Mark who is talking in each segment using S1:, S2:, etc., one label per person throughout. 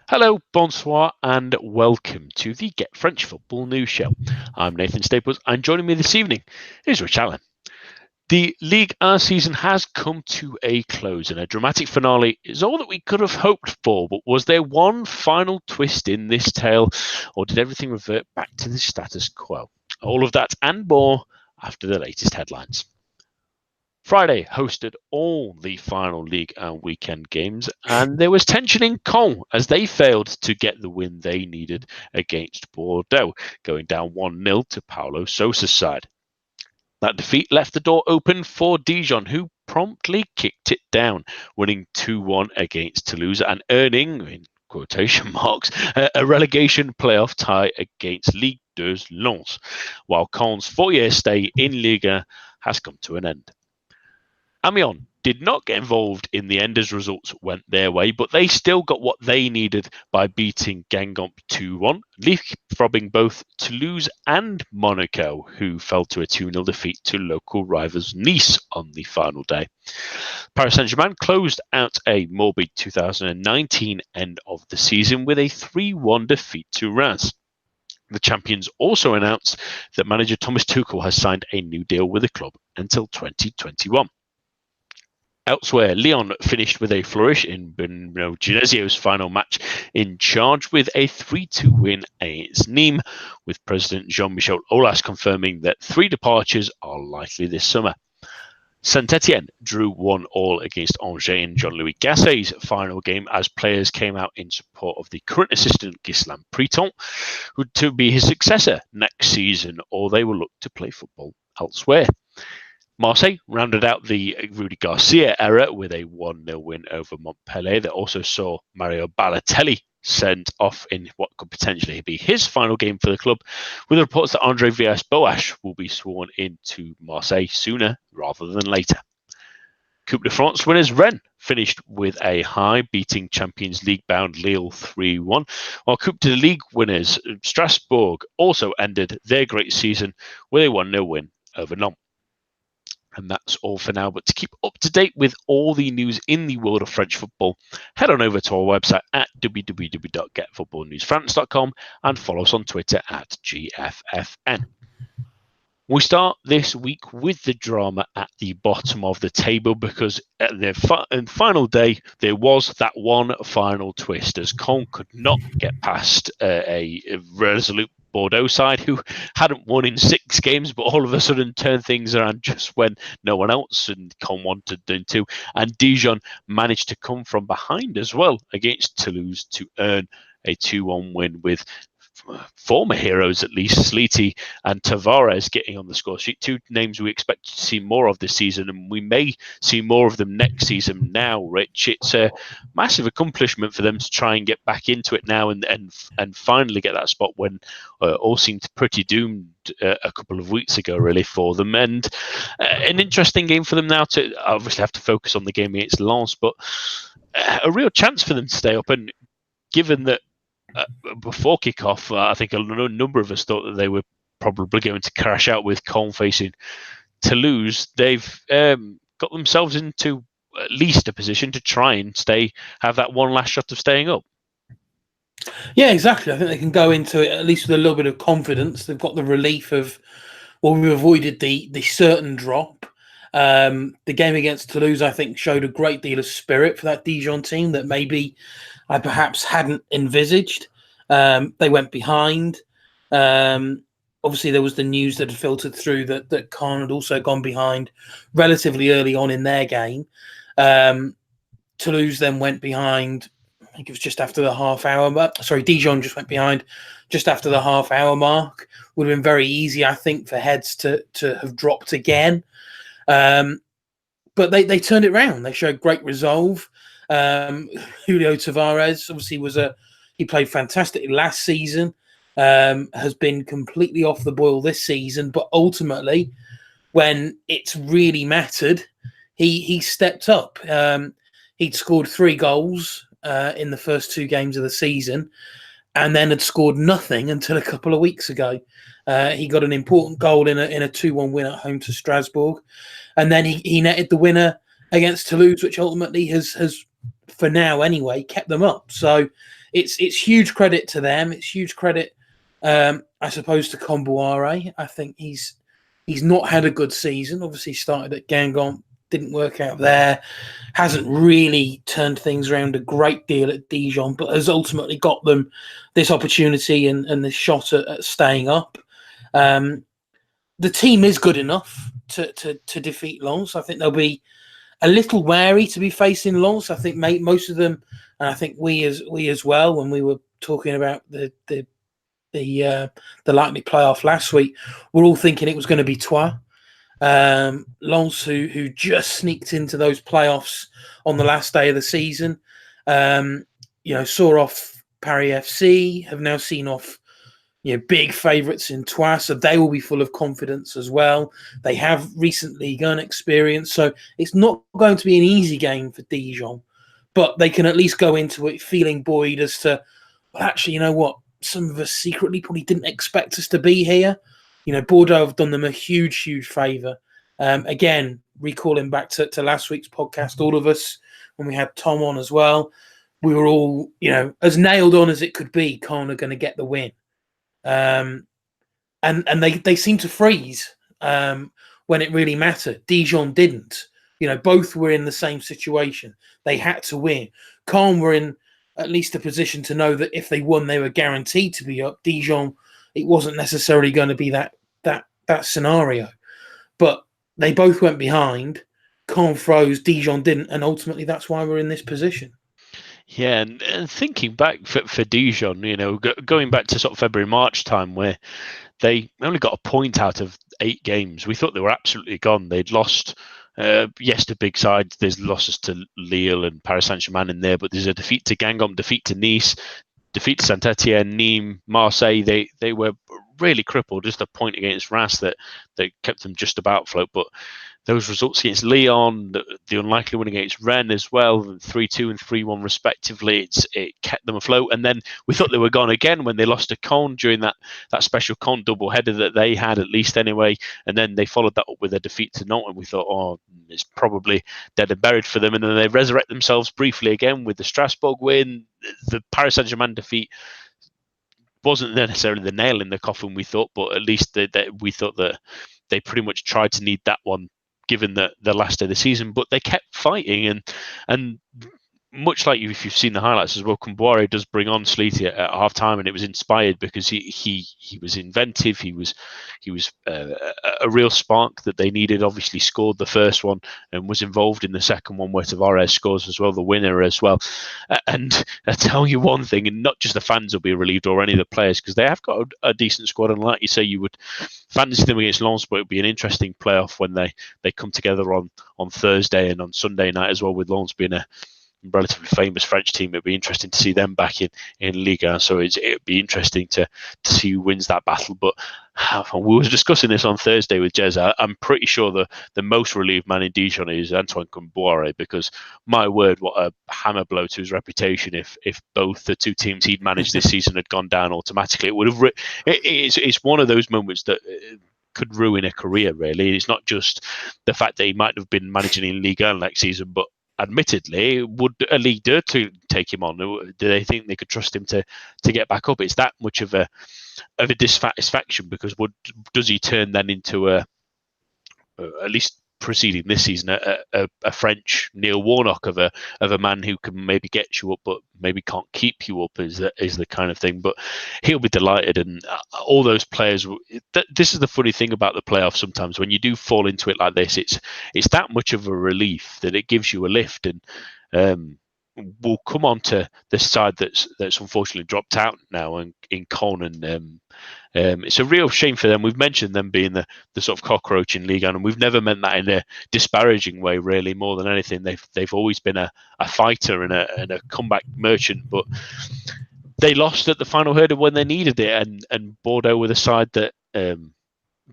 S1: Hello, bonsoir, and welcome to the Get French Football News Show. I'm Nathan Staples, and joining me this evening is Rich Allen. The Ligue 1 season has come to a close, and a dramatic finale is all that we could have hoped for. But was there one final twist in this tale, or did everything revert back to the status quo? All of that and more after the latest headlines. Friday hosted all the final league and weekend games, and there was tension in Caen as they failed to get the win they needed against Bordeaux, going down 1-0 to Paulo Sousa's side. That defeat left the door open for Dijon, who promptly kicked it down, winning 2-1 against Toulouse and earning, in quotation marks, a relegation playoff tie against Ligue 2's Lens, while Caen's 4-year stay in Ligue has come to an end. Amiens did not get involved in the end as results went their way, but they still got what they needed by beating Guingamp 2-1, leapfrogging both Toulouse and Monaco, who fell to a 2-0 defeat to local rivals Nice on the final day. Paris Saint-Germain closed out a morbid 2019 end of the season with a 3-1 defeat to Reims. The champions also announced that manager Thomas Tuchel has signed a new deal with the club until 2021. Elsewhere, Lyon finished with a flourish in Bruno Genesio's final match in charge with a 3-2 win against Nîmes, with President Jean-Michel Aulas confirming that 3 departures are likely this summer. Saint-Etienne drew 1-1 against Angers in Jean-Louis Gasset's final game as players came out in support of the current assistant Ghislain Priton, who to be his successor next season, or they will look to play football elsewhere. Marseille rounded out the Rudy Garcia era with a 1-0 win over Montpellier that also saw Mario Balotelli sent off in what could potentially be his final game for the club, with reports that Andre Villas-Boas will be sworn into Marseille sooner rather than later. Coupe de France winners Rennes finished with a high, beating Champions League-bound Lille 3-1, while Coupe de Ligue winners Strasbourg also ended their great season with a 1-0 win over Nantes. And that's all for now. But to keep up to date with all the news in the world of French football, head on over to our website at www.getfootballnewsfrance.com and follow us on Twitter at GFFN. We start this week with the drama at the bottom of the table because at the final day, there was that one final twist as Caen could not get past a resolute Bordeaux side who hadn't won in 6 games, but all of a sudden turned things around just when no one else and Caen wanted them to. And Dijon managed to come from behind as well against Toulouse to earn a 2-1 win with former heroes, at least, Sleety and Tavares getting on the score sheet. 2 names we expect to see more of this season, and we may see more of them next season now, Rich. It's a massive accomplishment for them to try and get back into it now and finally get that spot when all seemed pretty doomed a couple of weeks ago, really, for them. And an interesting game for them now to obviously have to focus on the game against Lens, but a real chance for them to stay up. And given that before kickoff, I think a number of us thought that they were probably going to crash out with Caen facing Toulouse. They've got themselves into at least a position to try and have that one last shot of staying up.
S2: Yeah, exactly. I think they can go into it at least with a little bit of confidence. They've got the relief of, well, we avoided the certain drop. The game against Toulouse, I think, showed a great deal of spirit for that Dijon team that maybe I perhaps hadn't envisaged. They went behind. Obviously, there was the news that had filtered through that Caen had also gone behind relatively early on in their game. Toulouse then went behind. I think it was just after the half-hour mark. Sorry, Dijon just went behind just after the half-hour mark. Would have been very easy, I think, for heads to have dropped again. But they turned it around. They showed great resolve. Julio Tavares obviously he played fantastically last season, has been completely off the boil this season, but ultimately when it's really mattered, he stepped up. He'd scored 3 goals in the first 2 games of the season and then had scored nothing until a couple of weeks ago. He got an important goal in a 2-1 win at home to Strasbourg, and then he netted the winner against Toulouse, which ultimately has for now anyway, kept them up. So it's huge credit to them. It's huge credit, I suppose, to Comboire. I think he's not had a good season. Obviously, started at Guingamp, didn't work out there. Hasn't really turned things around a great deal at Dijon, but has ultimately got them this opportunity and this shot at staying up. The team is good enough to defeat Lens. I think they'll be a little wary to be facing Lens. I think most of them, and I think we as well, when we were talking about the likely playoff last week, we're all thinking it was going to be Troyes. Lens, who just sneaked into those playoffs on the last day of the season, saw off Paris FC, have now seen off big favourites in Troyes, so they will be full of confidence as well. They have recent Ligue 1 experience, so it's not going to be an easy game for Dijon, but they can at least go into it feeling buoyed as to, well, actually, you know what? Some of us secretly probably didn't expect us to be here. Bordeaux have done them a huge, huge favour. Again, recalling back to last week's podcast, all of us, when we had Tom on as well, we were all, as nailed on as it could be, Caen are going to get the win. And they seem to freeze when it really mattered. Dijon didn't. Both were in the same situation. They had to win. Caen were in at least a position to know that if they won, they were guaranteed to be up. Dijon, it wasn't necessarily going to be that scenario. But they both went behind. Caen froze, Dijon didn't, and ultimately that's why we're in this position.
S1: Yeah, and thinking back for Dijon, going back to sort of February, March time, where they only got a point out of 8 games. We thought they were absolutely gone. They'd lost, yes, to big sides. There's losses to Lille and Paris Saint-Germain in there, but there's a defeat to Guingamp, defeat to Nice, defeat to Saint-Etienne, Nîmes, Marseille. They were really crippled. Just a point against Reims that kept them just about afloat. But those results against Lyon, the unlikely win against Rennes as well, 3-2 and 3-1 respectively, it kept them afloat. And then we thought they were gone again when they lost to Caen during that special Caen double-header that they had, at least anyway. And then they followed that up with a defeat to Nantes, and we thought, it's probably dead and buried for them. And then they resurrect themselves briefly again with the Strasbourg win. The Paris Saint-Germain defeat wasn't necessarily the nail in the coffin, we thought, but at least we thought that they pretty much tried to need that one given the last day of the season, but they kept fighting, and much like if you've seen the highlights as well, Comboire does bring on Sleety at half time, and it was inspired because he was inventive. He was a real spark that they needed. Obviously scored the first one and was involved in the second one where Tavares scores as well, the winner as well. And I tell you one thing, and not just the fans will be relieved or any of the players, because they have got a decent squad, and like you say, you would fancy them against Lens, but it would be an interesting playoff when they come together on Thursday and on Sunday night as well, with Lens being a relatively famous French team. It'd be interesting to see them back in Ligue. So it'd be interesting to see who wins that battle. But we were discussing this on Thursday with Jez. I'm pretty sure the most relieved man in Dijon is Antoine Comboire, because my word, what a hammer blow to his reputation if both the two teams he'd managed this season had gone down automatically. It would have. It's one of those moments that could ruin a career, really. It's not just the fact that he might have been managing in Ligue 1 next season, but admittedly, would a Ligue 2 to take him on? Do they think they could trust him to get back up? It's that much of a dissatisfaction, because does he turn then into at least preceding this season a French Neil Warnock of a man who can maybe get you up but maybe can't keep you up, is the kind of thing. But he'll be delighted, and all those players. This is the funny thing about the playoffs. Sometimes when you do fall into it like this, it's that much of a relief that it gives you a lift. And we'll come on to the side that's unfortunately dropped out now, and in Caen, and it's a real shame for them. We've mentioned them being the sort of cockroach in Ligue 1, and we've never meant that in a disparaging way, really. More than anything, they've always been a fighter and a comeback merchant, but they lost at the final hurdle when they needed it, and Bordeaux were the side that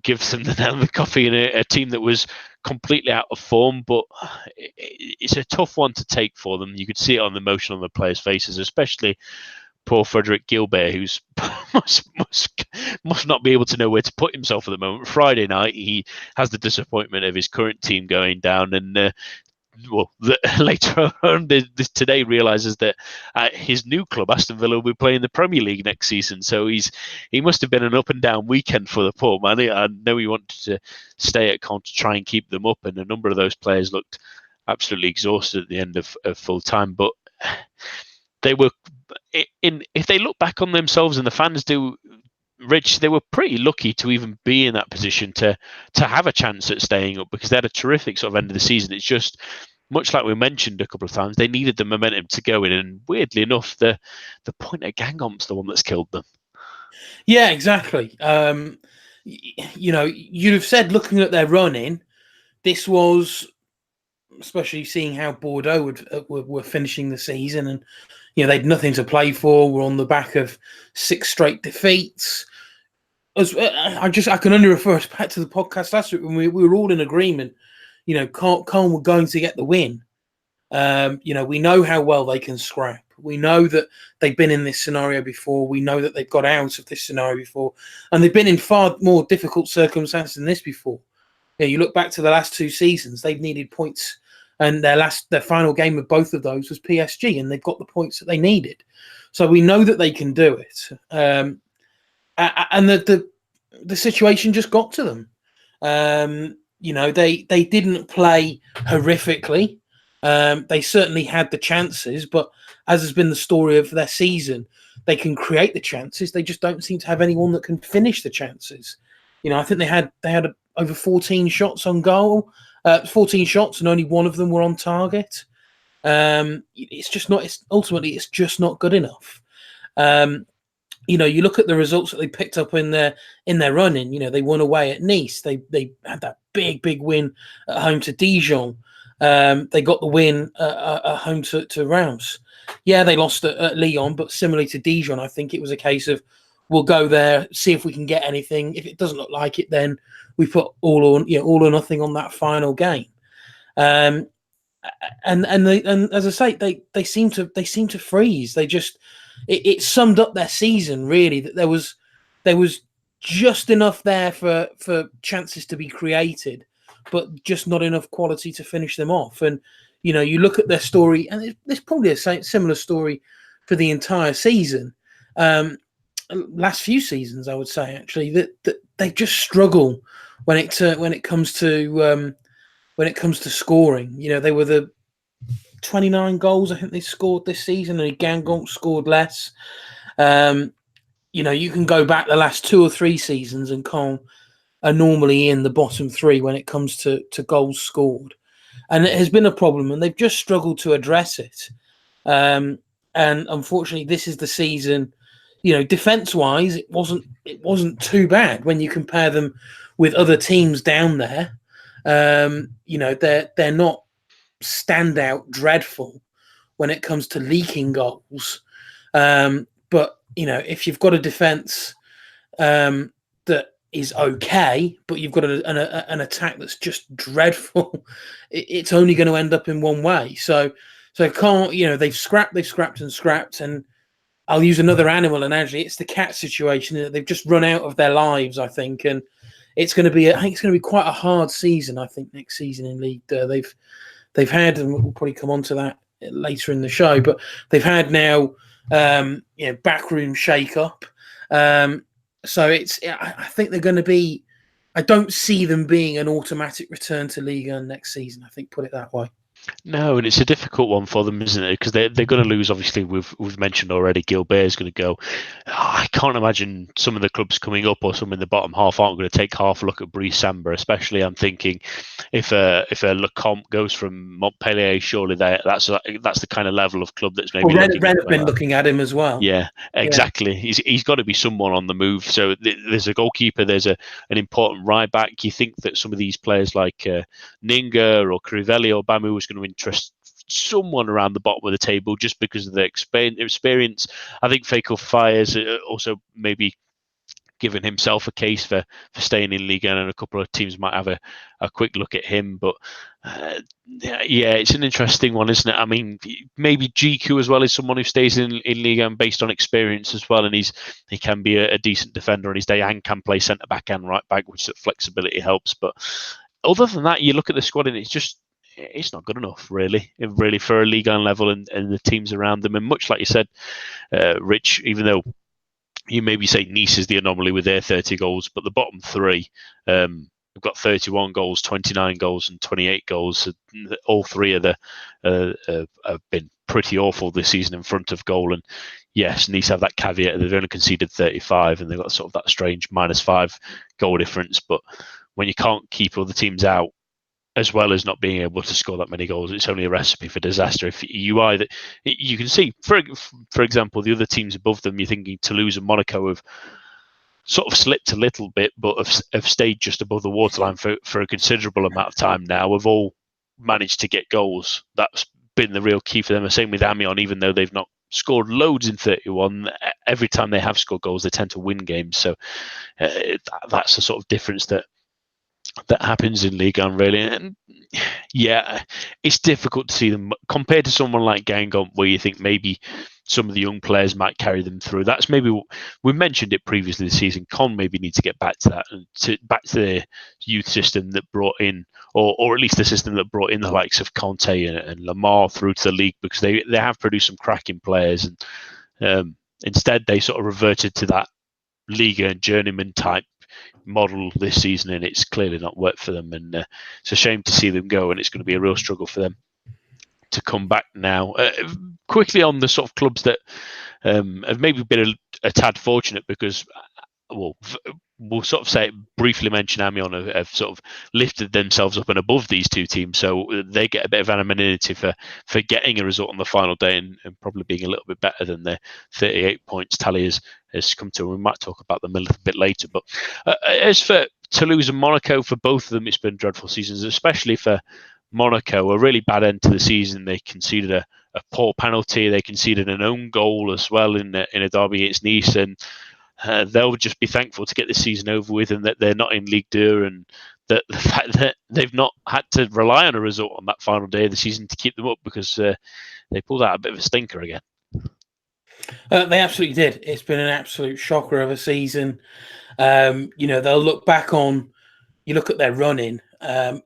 S1: gives them the nail in the coffee, in a team that was completely out of form. But it's a tough one to take for them. You could see it on the emotion on the players' faces, especially poor Frederic Gilbert, who's must not be able to know where to put himself at the moment. Friday night, he has the disappointment of his current team going down, and later on today realizes that his new club, Aston Villa, will be playing the Premier League next season. So he must have been an up and down weekend for the poor man. I know he wanted to stay at Con to try and keep them up, and a number of those players looked absolutely exhausted at the end of full time. But they were if they look back on themselves, and the fans do, Rich, they were pretty lucky to even be in that position to have a chance at staying up, because they had a terrific sort of end of the season. It's just, much like we mentioned a couple of times, they needed the momentum to go in, and weirdly enough, the point at Gangomp's the one that's killed them.
S2: Yeah, exactly. You'd have said, looking at their running, this was, especially seeing how Bordeaux were finishing the season, and they'd nothing to play for. We're on the back of 6 straight defeats. I can only refer us back to the podcast last week when we were all in agreement. Colne were going to get the win. We know how well they can scrap. We know that they've been in this scenario before. We know that they've got out of this scenario before, and they've been in far more difficult circumstances than this before. You look back to the last 2 seasons; they've needed points, and their final game of both of those was PSG, and they've got the points that they needed. So we know that they can do it. And the situation just got to them. They didn't play horrifically. They certainly had the chances, but as has been the story of their season, they can create the chances. They just don't seem to have anyone that can finish the chances. I think they had over 14 shots on goal, 14 shots, and only one of them were on target. It's just not. Ultimately, it's just not good enough. You look at the results that they picked up in their running. They won away at Nice. They had that big win at home to Dijon. They got the win at home to Reims. Yeah, they lost at Lyon, but similarly to Dijon, I think it was a case of, we'll go there, see if we can get anything. If it doesn't look like it, then we put all or nothing on that final game. And as I say, they seem to freeze. They just it summed up their season, really, that there was just enough there for chances to be created, but just not enough quality to finish them off. And you look at their story, and there's probably a similar story for the entire season. Last few seasons, I would say, actually, that they just struggle when it comes to scoring. They were the 29 goals I think they scored this season, and Gangon scored less. You can go back the last 2 or 3 seasons, and Colne are normally in the bottom 3 when it comes to goals scored, and it has been a problem, and they've just struggled to address it. And unfortunately, this is the season. Defense-wise, it wasn't too bad when you compare them with other teams down there. They're not standout dreadful when it comes to leaking goals. But if you've got a defense that is okay, but you've got an attack that's just dreadful, it's only going to end up in one way. So they've scrapped, and I'll use another animal analogy. It's the cat situation. They've just run out of their lives, I think, and it's going to be quite a hard season, I think, next season in Ligue. They've had, and we'll probably come on to that later in the show, but they've had now backroom shake-up. So I think they're going to be. I don't see them being an automatic return to Ligue 1 next season. I think, put it that way.
S1: No, and it's a difficult one for them, isn't it? Because they're going to lose. Obviously, we've mentioned already, Gilbert is going to go. I can't imagine some of the clubs coming up or some in the bottom half aren't going to take half a look at Brice Samba. Especially, I'm thinking if a Lecomte goes from Montpellier, surely that's the kind of level of club that's maybe.
S2: Rennes have been looking at him as well.
S1: Yeah, exactly. Yeah. He's got to be someone on the move. So there's a goalkeeper. There's an important right back. You think that some of these players like Ninga or Crivelli or Bamu was going to interest someone around the bottom of the table just because of their experience. I think Fakel Fires also maybe given himself a case for staying in Ligue 1, and a couple of teams might have a quick look at him. But yeah, it's an interesting one, isn't it? I mean, maybe GQ as well is someone who stays in Ligue 1 based on experience as well, and he can be a decent defender on his day and can play centre back and right back, which flexibility helps. But other than that, you look at the squad and it's just it's not good enough, really, for a Ligue 1 level and the teams around them. And much like you said, Rich, even though you maybe say Nice is the anomaly with their 30 goals, but the bottom three have got 31 goals, 29 goals, and 28 goals. All three of have been pretty awful this season in front of goal. And yes, Nice have that caveat. They've only conceded 35, and they've got sort of that strange -5 goal difference. But when you can't keep other teams out, as well as not being able to score that many goals, it's only a recipe for disaster. If you can see, for example, the other teams above them, you're thinking Toulouse and Monaco have sort of slipped a little bit, but have stayed just above the waterline for a considerable amount of time now. Have all managed to get goals. That's been the real key for them. The same with Amiens, even though they've not scored loads in 31. Every time they have scored goals, they tend to win games. So that's the sort of difference that happens in Ligue 1, really. And yeah, it's difficult to see them compared to someone like Guingamp, where you think maybe some of the young players might carry them through. That's maybe we mentioned it previously this season. Con maybe need to get back to that and back to the youth system that brought in, or at least the system that brought in the likes of Conte and Lamar through to the league, because they have produced some cracking players, and instead they sort of reverted to that Liga and journeyman type model this season, and it's clearly not worked for them. And it's a shame to see them go, and it's going to be a real struggle for them to come back now. Quickly on the sort of clubs that have maybe been a tad fortunate, because we'll sort of say briefly mention Amiens have sort of lifted themselves up and above these two teams, so they get a bit of anonymity for getting a result on the final day and probably being a little bit better than their 38 points tally has come to. We might talk about them a little bit later. But as for Toulouse and Monaco, for both of them, it's been dreadful seasons, especially for Monaco. A really bad end to the season. They conceded a poor penalty. They conceded an own goal as well in a derby against Nice, and they'll just be thankful to get this season over with, and that they're not in Ligue 2, and that the fact that they've not had to rely on a result on that final day of the season to keep them up, because they pulled out a bit of a stinker again.
S2: They absolutely did. It's been an absolute shocker of a season. They'll look back on, you look at their running, and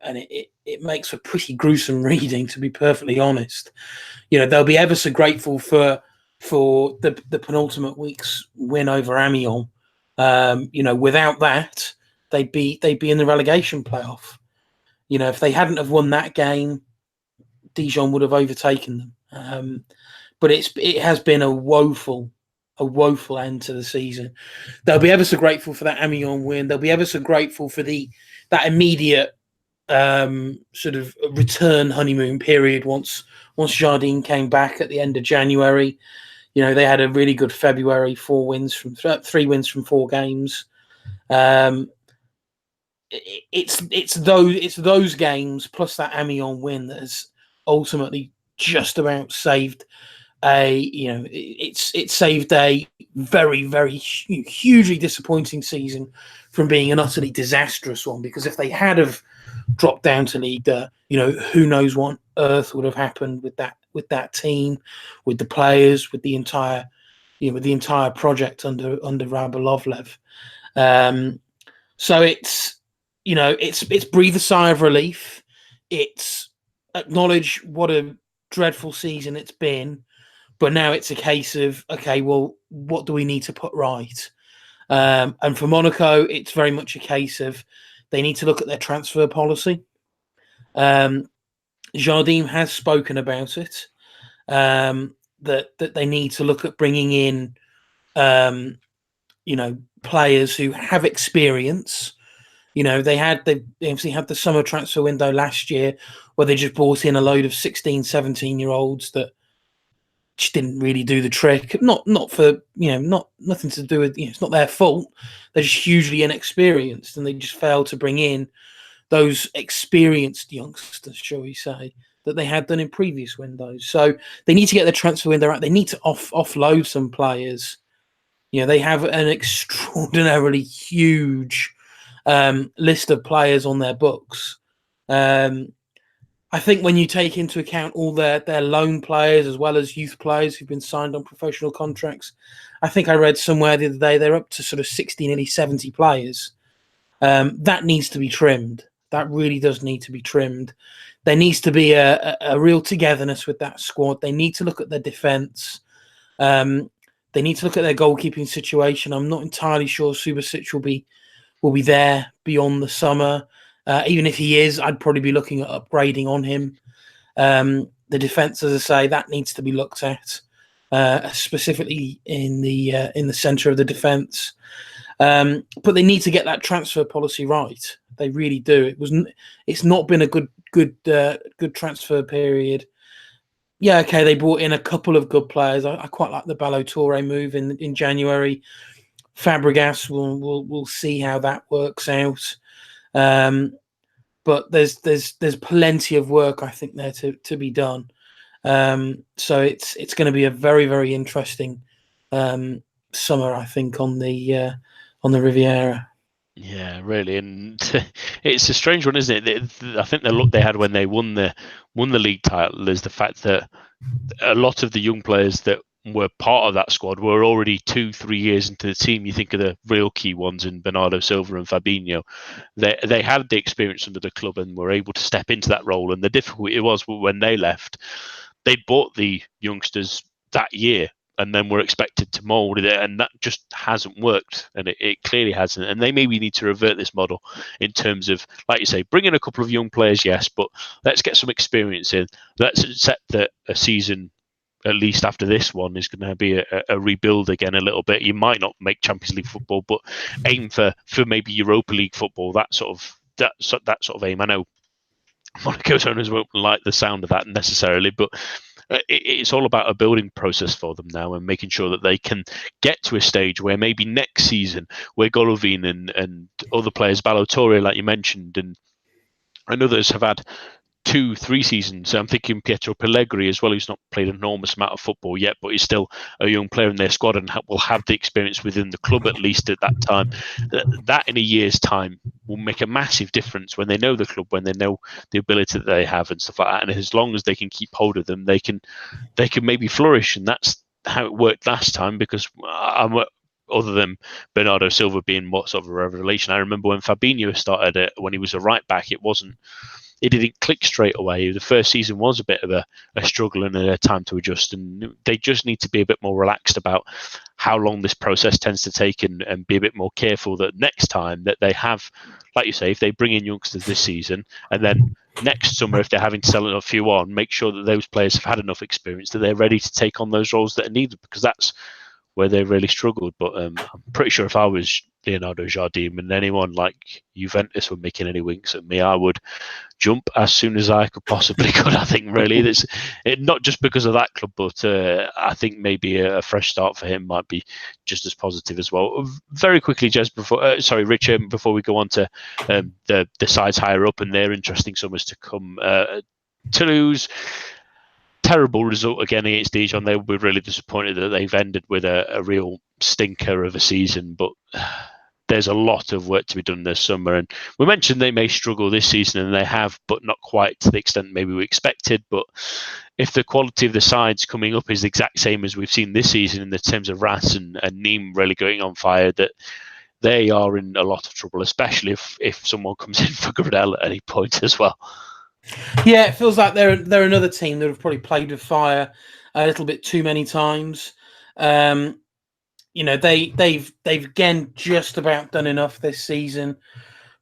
S2: it makes for pretty gruesome reading, to be perfectly honest. They'll be ever so grateful for the penultimate week's win over Amiens. Without that, they'd be in the relegation playoff. If they hadn't have won that game, Dijon would have overtaken them. But it has been a woeful end to the season. They'll be ever so grateful for that Amiens win. They'll be ever so grateful for that immediate sort of return honeymoon period once Jardine came back at the end of January. They had a really good February, 3 wins from 4 games. It's those games plus that Amiens win that has ultimately just about saved it saved a very, very hugely disappointing season from being an utterly disastrous one. Because if they had have dropped down to Ligue 2, who knows what on earth would have happened with that team, with the players, with the entire project under Rabolovlev. So it's breathe a sigh of relief. It's acknowledge what a dreadful season it's been, but now it's a case of, okay, well, what do we need to put right? And for Monaco, it's very much a case of they need to look at their transfer policy. Jardim has spoken about it, that they need to look at bringing in, players who have experience. They obviously had the summer transfer window last year where they just brought in a load of 16, 17-year-olds that just didn't really do the trick. Not for, nothing to do with, it's not their fault. They're just hugely inexperienced, and they just failed to bring in those experienced youngsters, shall we say, that they had done in previous windows. So they need to get their transfer window right. They need to offload some players. They have an extraordinarily huge list of players on their books. I think when you take into account all their loan players as well as youth players who've been signed on professional contracts, I think I read somewhere the other day they're up to sort of 60, nearly 70 players. That needs to be trimmed. That really does need to be trimmed. there needs to be a real togetherness with that squad. They need to look at their defence. They need to look at their goalkeeping situation. I'm not entirely sure Subasic will be there beyond the summer. Even if he is, I'd probably be looking at upgrading on him. The defence, as I say, that needs to be looked at, specifically in the centre of the defence. But they need to get that transfer policy right. They really do. It's not been a good transfer period. Yeah, okay, they brought in a couple of good players. I quite like the Ballo-Touré move in January. Fabregas, we'll see how that works out. But there's plenty of work, I think, there to be done. So it's going to be a very, very interesting summer, I think, on the Riviera.
S1: Yeah, really, and it's a strange one, isn't it? I think the look they had when they won the league title is the fact that a lot of the young players that were part of that squad were already 2-3 years into the team. You think of the real key ones in Bernardo Silva and Fabinho. They had the experience under the club and were able to step into that role. And the difficulty was when they left, they bought the youngsters that year and then were expected to mould it, and that just hasn't worked, and it clearly hasn't. And they maybe need to revert this model in terms of, like you say, bring in a couple of young players, yes, but let's get some experience in. Let's set that a season, at least after this one, is going to be a rebuild again a little bit. You might not make Champions League football, but aim for maybe Europa League football, that sort of aim. I know Monaco's owners won't like the sound of that necessarily, but it's all about a building process for them now and making sure that they can get to a stage where maybe next season, where Golovin and other players, Ballo-Touré, like you mentioned, and others have had 2-3 seasons. I'm thinking Pietro Pellegrini as well, who's not played an enormous amount of football yet, but he's still a young player in their squad and will have the experience within the club at least at that time. That in a year's time will make a massive difference when they know the club, when they know the ability that they have and stuff like that. And as long as they can keep hold of them, they can maybe flourish. And that's how it worked last time, because other than Bernardo Silva being what sort of a revelation, I remember when Fabinho started it, when he was a right back, it didn't click straight away. The first season was a bit of a struggle and a time to adjust, and they just need to be a bit more relaxed about how long this process tends to take, and be a bit more careful that next time that they have, like you say, if they bring in youngsters this season and then next summer, if they're having to sell a few on, make sure that those players have had enough experience that they're ready to take on those roles that are needed, because that's where they really struggled. But I'm pretty sure if I was Leonardo Jardim and anyone like Juventus were making any winks at me, I would jump as soon as I could possibly could. I think really that's it, not just because of that club, but I think maybe a fresh start for him might be just as positive as well. Very quickly, Jez, Richard, before we go on to the sides higher up and their interesting summers to come, Toulouse. Terrible result again against Dijon. They will be really disappointed that they've ended with a real stinker of a season, but there's a lot of work to be done this summer. And we mentioned they may struggle this season, and they have, but not quite to the extent maybe we expected. But if the quality of the sides coming up is the exact same as we've seen this season in the terms of Ras and Nîmes really going on fire, that they are in a lot of trouble, especially if someone comes in for Gradel at any point as well.
S2: Yeah, it feels like they're another team that have probably played with fire a little bit too many times. They've again just about done enough this season,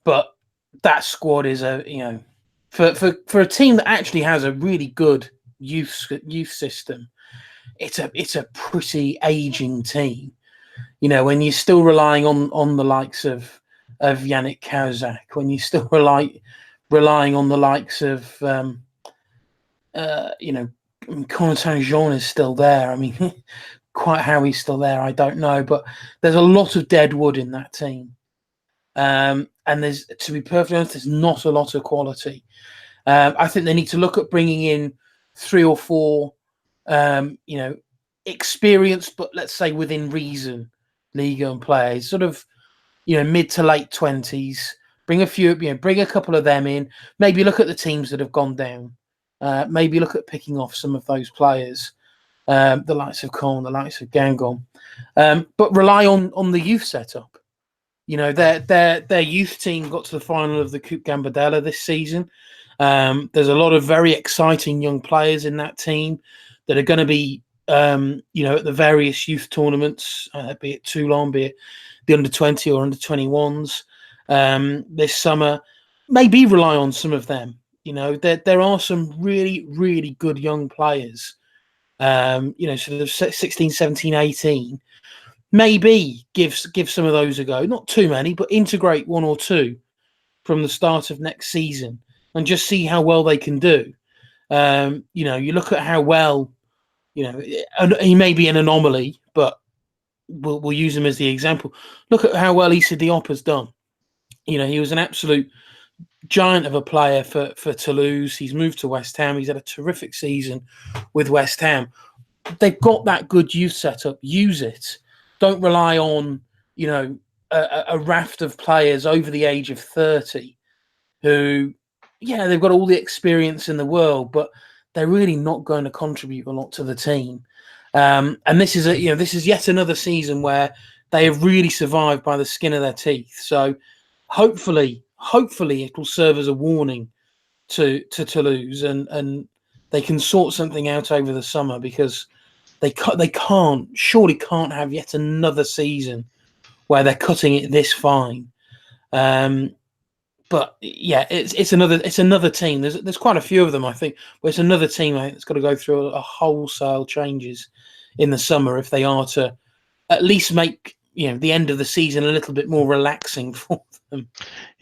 S2: but that squad is for a team that actually has a really good youth system. It's a pretty aging team. When you're still relying on the likes of Yannick Cahuzac, when you still relying on the likes of, Quentin Jean is still there. I mean, quite how he's still there, I don't know. But there's a lot of dead wood in that team. And there's, to be perfectly honest, there's not a lot of quality. I think they need to look at bringing in 3 or 4, experienced, but let's say within reason, Ligue 1 players, sort of, mid to late 20s. Bring a couple of them in. Maybe look at the teams that have gone down. Maybe look at picking off some of those players, the likes of Caen, the likes of Gangon, but rely on the youth setup. Their youth team got to the final of the Coupe Gambardella this season. There's a lot of very exciting young players in that team that are going to be, at the various youth tournaments, be it Toulon, be it the under-20 or under-21s this summer. Maybe rely on some of them. There are some really, really good young players, sort of 16, 17, 18. Maybe give some of those a go. Not too many, but integrate one or two from the start of next season and just see how well they can do. You look at how well, he may be an anomaly, but we'll use him as the example. Look at how well Issa Diop has done. He was an absolute giant of a player for Toulouse. He's moved to West Ham. He's had a terrific season with West Ham. They've got that good youth setup. Use it. Don't rely on, a raft of players over the age of 30 who, they've got all the experience in the world, but they're really not going to contribute a lot to the team. And this is yet another season where they have really survived by the skin of their teeth. So hopefully it will serve as a warning to Toulouse, and they can sort something out over the summer, because they surely can't have yet another season where they're cutting it this fine. But yeah, it's another team. There's quite a few of them, I think, but it's another team, I think, that's got to go through a wholesale changes in the summer if they are to at least make the end of the season a little bit more relaxing for them.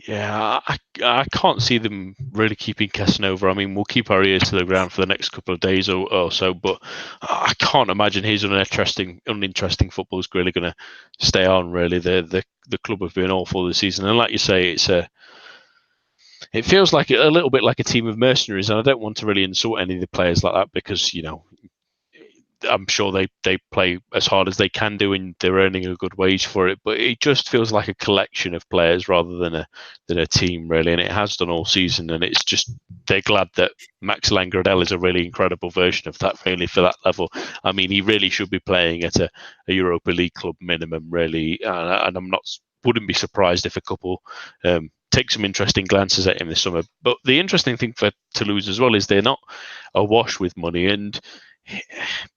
S1: Yeah, I can't see them really keeping Casanova. I mean, we'll keep our ears to the ground for the next couple of days or so, but I can't imagine his uninteresting football is really going to stay on. Really, the club have been awful this season, and like you say, it feels like a little bit like a team of mercenaries. And I don't want to really insult any of the players like that, because I'm sure they play as hard as they can do, and they're earning a good wage for it. But it just feels like a collection of players rather than a team, really. And it has done all season. And it's just, they're glad that Max Langradel is a really incredible version of that, really, for that level. I mean, he really should be playing at a Europa League club minimum, really. And wouldn't be surprised if a couple take some interesting glances at him this summer. But the interesting thing for Toulouse as well is they're not awash with money, and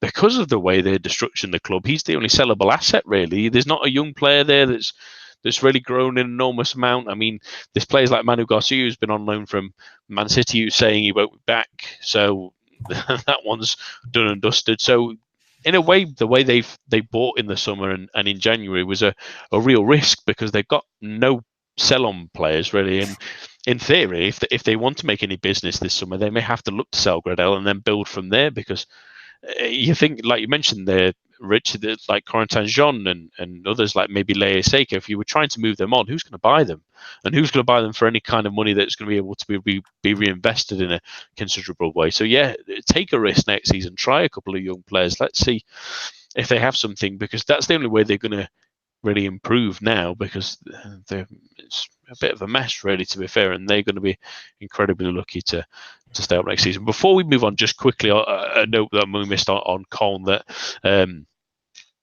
S1: because of the way they're destructing the club, he's the only sellable asset, really. There's not a young player there that's really grown an enormous amount. I mean, there's players like Manu Garcia, who's been on loan from Man City, who's saying he won't be back. So that one's done and dusted. So in a way, the way they bought in the summer and in January was a real risk, because they've got no sell-on players, really. And in theory, if they want to make any business this summer, they may have to look to sell Gradel and then build from there, because you think, like you mentioned there, Rich, like Corentin Jean and others like maybe Lea Seiko, if you were trying to move them on, who's going to buy them? And who's going to buy them for any kind of money that's going to be able to be reinvested in a considerable way? So yeah, take a risk next season. Try a couple of young players. Let's see if they have something, because that's the only way they're going to really improve now, because it's a bit of a mess, really, to be fair, and they're going to be incredibly lucky to stay up next season. Before we move on, just quickly, a note that we missed on Colne, that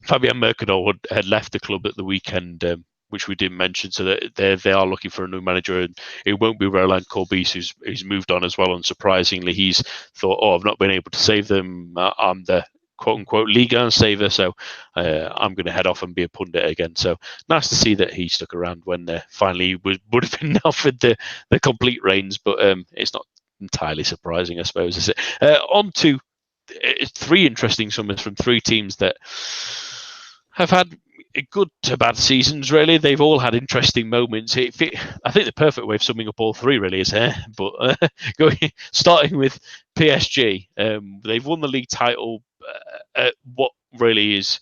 S1: Fabien Mercadal had left the club at the weekend, which we didn't mention, so that they are looking for a new manager, and it won't be Roland Courbis, who's moved on as well. Unsurprisingly, he's thought, I've not been able to save them. I'm the quote-unquote Ligue 1 saver, so I'm going to head off and be a pundit again. So nice to see that he stuck around when finally would have been offered the complete reins, but it's not entirely surprising, I suppose, is it? On to three interesting summers from three teams that have had good to bad seasons, really. They've all had interesting moments. I think the perfect way of summing up all three, really, is here. But starting with PSG, they've won the league title at what really is,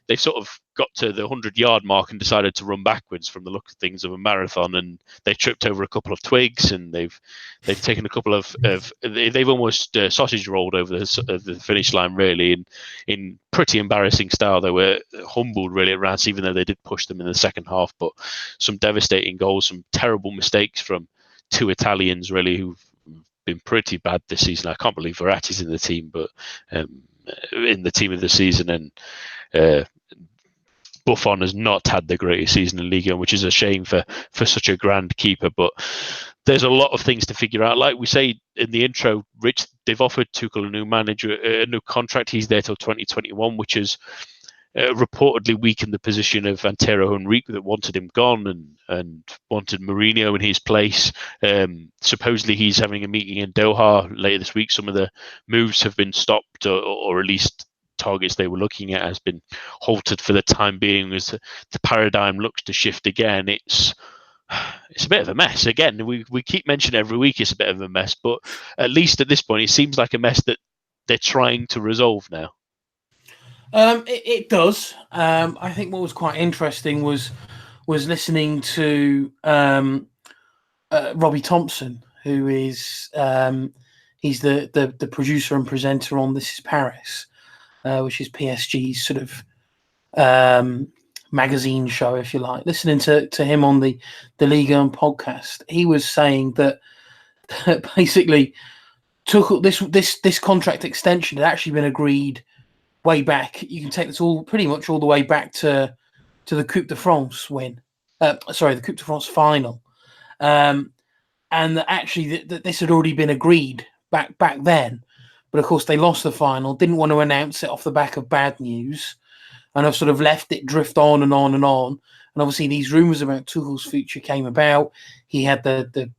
S1: they've sort of got to the 100-yard mark and decided to run backwards from the look of things of a marathon, and they tripped over a couple of twigs, and they've taken a couple of they've almost sausage rolled over the finish line, really, in pretty embarrassing style. They were humbled, really, at Rats, even though they did push them in the second half. But some devastating goals, some terrible mistakes from two Italians, really, who've been pretty bad this season. I can't believe Verratti's in the team, but in the team of the season, and Buffon has not had the greatest season in Ligue 1, which is a shame for such a grand keeper. But there's a lot of things to figure out. Like we say in the intro, Rich, they've offered Tuchel a new manager, a new contract. He's there till 2021, which is reportedly weakened the position of Antero Henrique that wanted him gone and wanted Mourinho in his place. Supposedly he's having a meeting in Doha later this week. Some of the moves have been stopped, or at least targets they were looking at has been halted for the time being as the paradigm looks to shift again. It's a bit of a mess. Again, we keep mentioning every week it's a bit of a mess, but at least at this point it seems like a mess that they're trying to resolve now.
S2: It does. I think what was quite interesting was listening to Robbie Thompson, who is he's the producer and presenter on This Is Paris, which is PSG's sort of magazine show, if you like. Listening to him on the Ligue 1 podcast, he was saying that basically took this contract extension had actually been agreed way back. You can take this pretty much all the way back to the Coupe de France win. The Coupe de France final, and that actually that this had already been agreed back then. But of course, they lost the final. Didn't want to announce it off the back of bad news, and have sort of left it drift on and on and on. And obviously, these rumours about Tuchel's future came about. He had the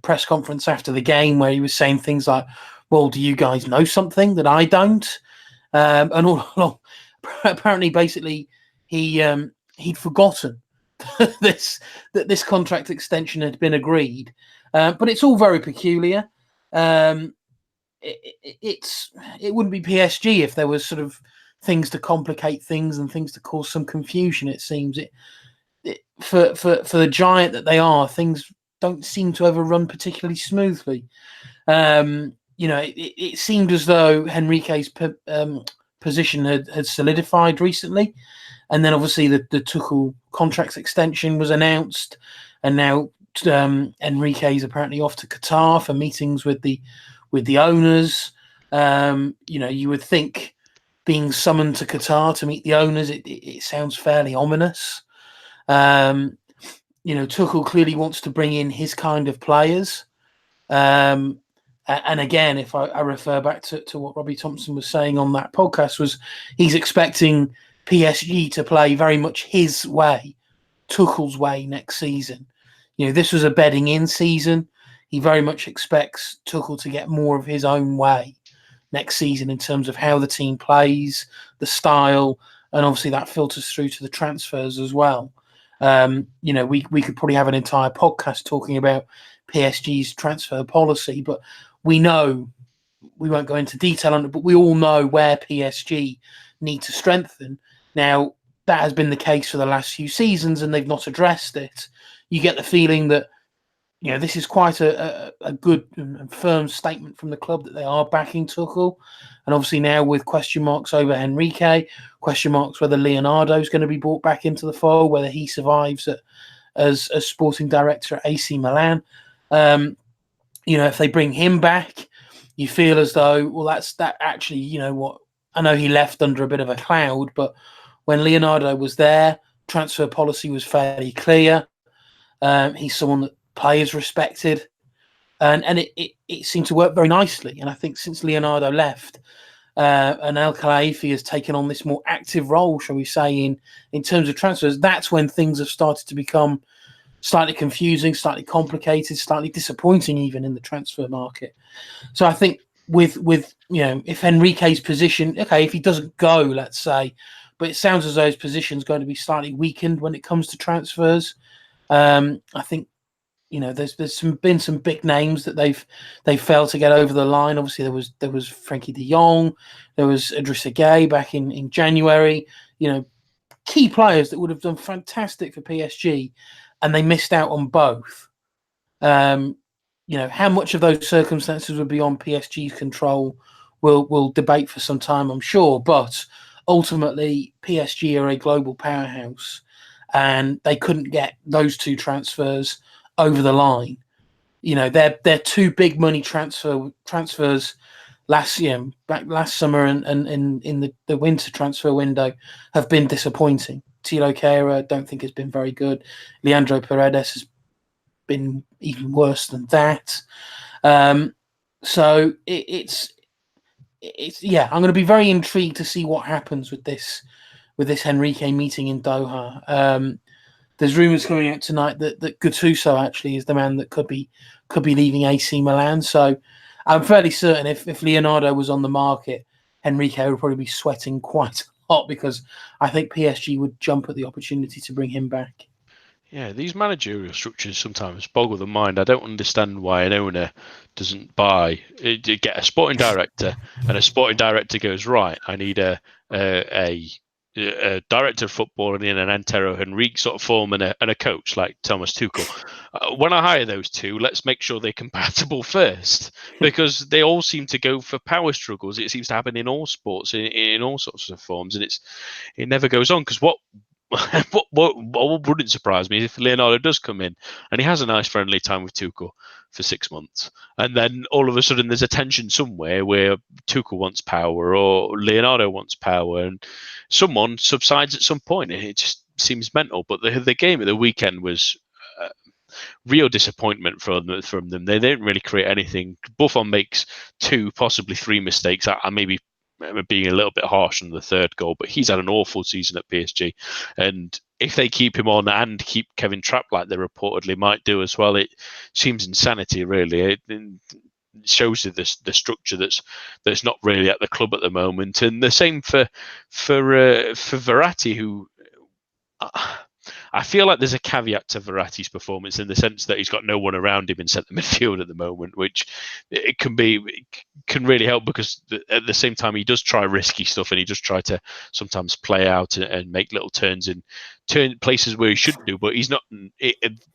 S2: press conference after the game where he was saying things like, "Well, do you guys know something that I don't?" And all along, apparently, basically, he'd forgotten that this contract extension had been agreed. But it's all very peculiar. It wouldn't be PSG if there was sort of things to complicate things and things to cause some confusion. It seems for the giant that they are, things don't seem to ever run particularly smoothly. It seemed as though Henrique's position had solidified recently, and then obviously the Tuchel contract extension was announced, and now Enrique is apparently off to Qatar for meetings with the owners. You would think being summoned to Qatar to meet the owners, it sounds fairly ominous. Tuchel clearly wants to bring in his kind of players. And again, if I refer back to what Robbie Thompson was saying on that podcast, was he's expecting PSG to play very much his way, Tuchel's way next season. This was a bedding in season. He very much expects Tuchel to get more of his own way next season in terms of how the team plays, the style, and obviously that filters through to the transfers as well. We could probably have an entire podcast talking about PSG's transfer policy, but we know, we won't go into detail on it, but we all know where PSG need to strengthen. Now, that has been the case for the last few seasons, and they've not addressed it. You get the feeling that, this is quite a good and firm statement from the club that they are backing Tuchel. And obviously now with question marks over Henrique, question marks whether Leonardo is going to be brought back into the fold, whether he survives as sporting director at AC Milan. If they bring him back, you feel as though, well, that actually, what, I know he left under a bit of a cloud, but when Leonardo was there, transfer policy was fairly clear. He's someone that players respected, and it seemed to work very nicely. And I think since Leonardo left, and El Khelaifi has taken on this more active role, shall we say, in terms of transfers, that's when things have started to become slightly confusing, slightly complicated, slightly disappointing even in the transfer market. So I think with if Enrique's position, okay, if he doesn't go, let's say, but it sounds as though his position is going to be slightly weakened when it comes to transfers. I think there's been some big names that they've failed to get over the line. Obviously, there was Frankie de Jong, there was Idrissa Gueye back in January. Key players that would have done fantastic for PSG, and they missed out on both. How much of those circumstances would be on PSG's control, we'll debate for some time, I'm sure. But ultimately, PSG are a global powerhouse, and they couldn't get those two transfers over the line. They're two big money transfers back last summer and in the winter transfer window have been disappointing. Tilo Kehrer, don't think has been very good. Leandro Paredes has been even worse than that. So it's I'm going to be very intrigued to see what happens with this Henrique meeting in Doha. There's rumours coming out tonight that Gattuso actually is the man that could be leaving AC Milan. So I'm fairly certain if Leonardo was on the market, Henrique would probably be sweating quite a lot, because I think PSG would jump at the opportunity to bring him back.
S1: Yeah, these managerial structures sometimes boggle the mind. I don't understand why an owner doesn't get a sporting director, and a sporting director goes, right, I need a director of football and an Antero Henrique sort of form and a coach like Thomas Tuchel. When I hire those two, let's make sure they're compatible first, because they all seem to go for power struggles. It seems to happen in all sports, in all sorts of forms, and it never goes on. Because what wouldn't surprise me if Leonardo does come in and he has a nice friendly time with Tuchel for 6 months, and then all of a sudden there's a tension somewhere where Tuchel wants power or Leonardo wants power, and someone subsides at some point, and it just seems mental. But the game of the weekend was real disappointment from them. They didn't really create anything. Buffon makes 2, possibly 3 mistakes. I maybe being a little bit harsh on the third goal, but he's had an awful season at PSG, and if they keep him on and keep Kevin Trapp like they reportedly might do as well, it seems insanity, really. It shows you the structure that's not really at the club at the moment. And the same for Verratti, who I feel like there's a caveat to Verratti's performance in the sense that he's got no one around him in centre midfield at the moment, which it can really help, because at the same time he does try risky stuff and he does try to sometimes play out and make little turns in places where he shouldn't do, but he's not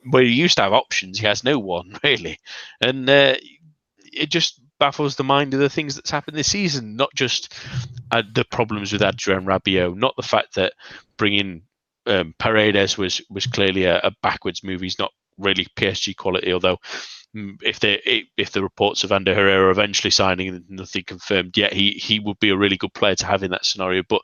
S1: where he used to have options. He has no one really, and it just baffles the mind of the things that's happened this season. Not just the problems with Adrien Rabiot, not the fact that bringing Paredes was clearly a backwards move. He's not really PSG quality, although if the reports of Ander Herrera eventually signing and nothing confirmed yet, he would be a really good player to have in that scenario. But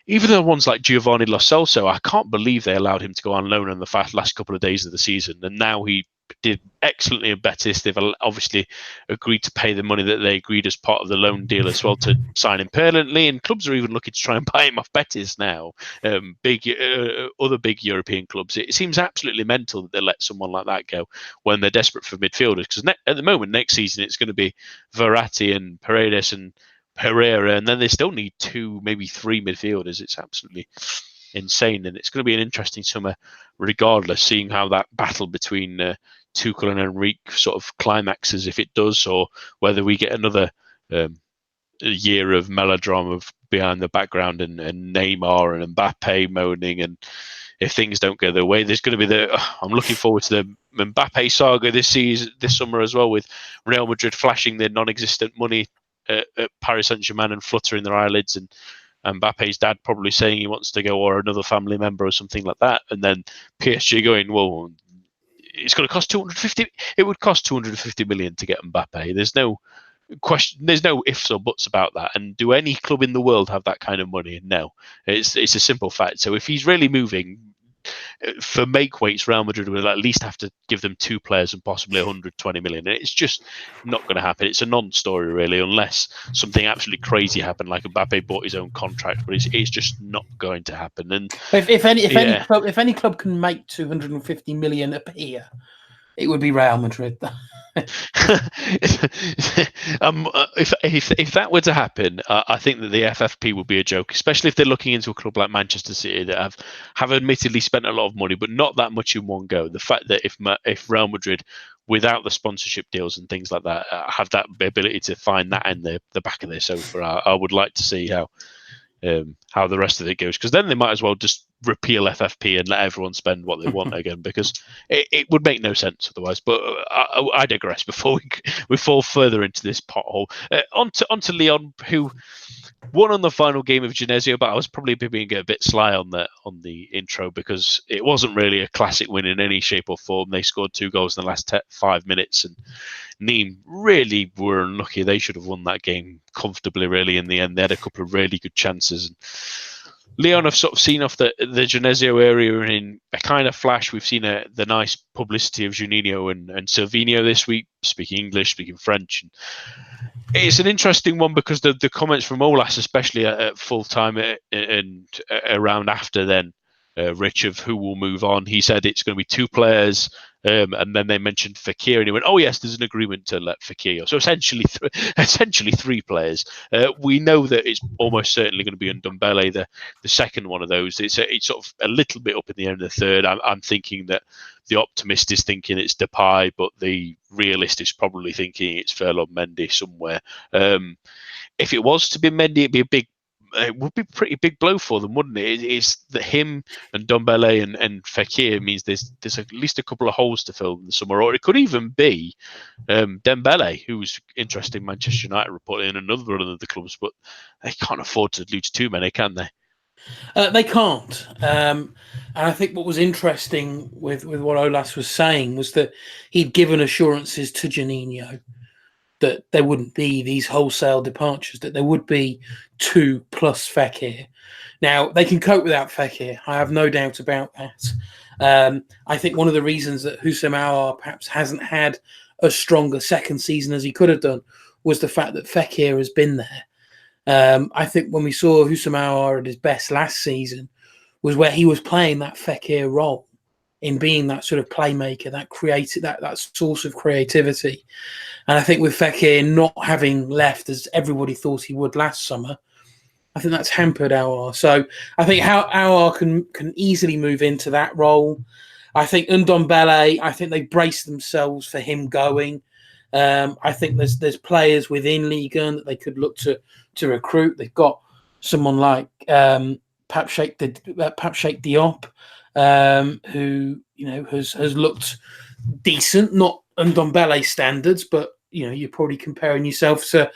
S1: even the ones like Giovanni Lo Celso, I can't believe they allowed him to go on loan in the last couple of days of the season, and now he did excellently at Betis. They've obviously agreed to pay the money that they agreed as part of the loan deal as well to sign him permanently, and clubs are even looking to try and buy him off Betis now. Other big European clubs. It seems absolutely mental that they let someone like that go when they're desperate for midfielders, because at the moment next season it's going to be Verratti and Paredes and Herrera, and then they still need 2, maybe 3 midfielders. It's absolutely insane, and it's going to be an interesting summer regardless, seeing how that battle between Tuchel and Henrique sort of climaxes, if it does, or whether we get another year of melodrama behind the background and Neymar and Mbappe moaning, and if things don't go their way, there's going to be I'm looking forward to the Mbappe saga this summer as well, with Real Madrid flashing their non-existent money at Paris Saint-Germain and fluttering their eyelids, and Mbappe's dad probably saying he wants to go, or another family member or something like that, and then PSG going, well, it's going to cost 250. It would cost 250 million to get Mbappe. There's no question. There's no ifs or buts about that. And do any club in the world have that kind of money? No. It's a simple fact. So if he's really moving for make weights, Real Madrid will at least have to give them 2 players and possibly 120 million. And it's just not going to happen. It's a non-story really, unless something absolutely crazy happened, like Mbappe bought his own contract. But it's just not going to happen. And
S2: if any club can make 250 million a year, it would be Real Madrid.
S1: If that were to happen, I think that the FFP would be a joke, especially if they're looking into a club like Manchester City that have admittedly spent a lot of money, but not that much in one go. The fact that if Real Madrid, without the sponsorship deals and things like that, have that ability to find that in the back of their sofa, I would like to see how the rest of it goes, because then they might as well just repeal FFP and let everyone spend what they want again, because it would make no sense otherwise. But I digress before we fall further into this pothole. On to Lyon, who won on the final game of Genesio, but I was probably being a bit sly on the intro, because it wasn't really a classic win in any shape or form. They scored 2 goals in the last 5 minutes, and Nîmes really were unlucky. They should have won that game comfortably, really, in the end. They had a couple of really good chances. And Lyon have sort of seen off the Genesio area in a kind of flash. We've seen the nice publicity of Juninho and Silvinho this week, speaking English, speaking French. And it's an interesting one, because the comments from Olas, especially at full time and around after then, Rich, of who will move on. He said it's going to be 2 players, and then they mentioned Fekir, and he went, "Oh yes, there's an agreement to let Fekir go." So essentially 3 players. We know that it's almost certainly going to be Ndombele, the second one of those. It's sort of a little bit up in the end of the third. I'm thinking that the optimist is thinking it's Depay, but the realist is probably thinking it's Ferland Mendy somewhere. If it was to be Mendy, it would be a pretty big blow for them, wouldn't it? It's that him and Ndombele and Fekir means there's at least a couple of holes to fill in the summer, or it could even be Dembele, who's interesting. Manchester United reporting in another one of the clubs, but they can't afford to lose too many, can they?
S2: They can't. And I think what was interesting with what Olas was saying was that he'd given assurances to Juninho that there wouldn't be these wholesale departures, that there would be 2 plus Fekir. Now, they can cope without Fekir. I have no doubt about that. I think one of the reasons that Houssem Aouar perhaps hasn't had a stronger second season as he could have done was the fact that Fekir has been there. I think when we saw Houssem Aouar at his best last season was where he was playing that Fekir role, in being that sort of playmaker, that creative, that source of creativity. And I think with Fekir not having left as everybody thought he would last summer, I think that's hampered Aouar. So I think how Aouar can easily move into that role. I think Ndombele, I think they brace themselves for him going. I think there's players within Ligue 1 that they could look to recruit. They've got someone like Pape Cheikh Diop, who has looked decent, not Ndombele standards, but you're probably comparing yourself to.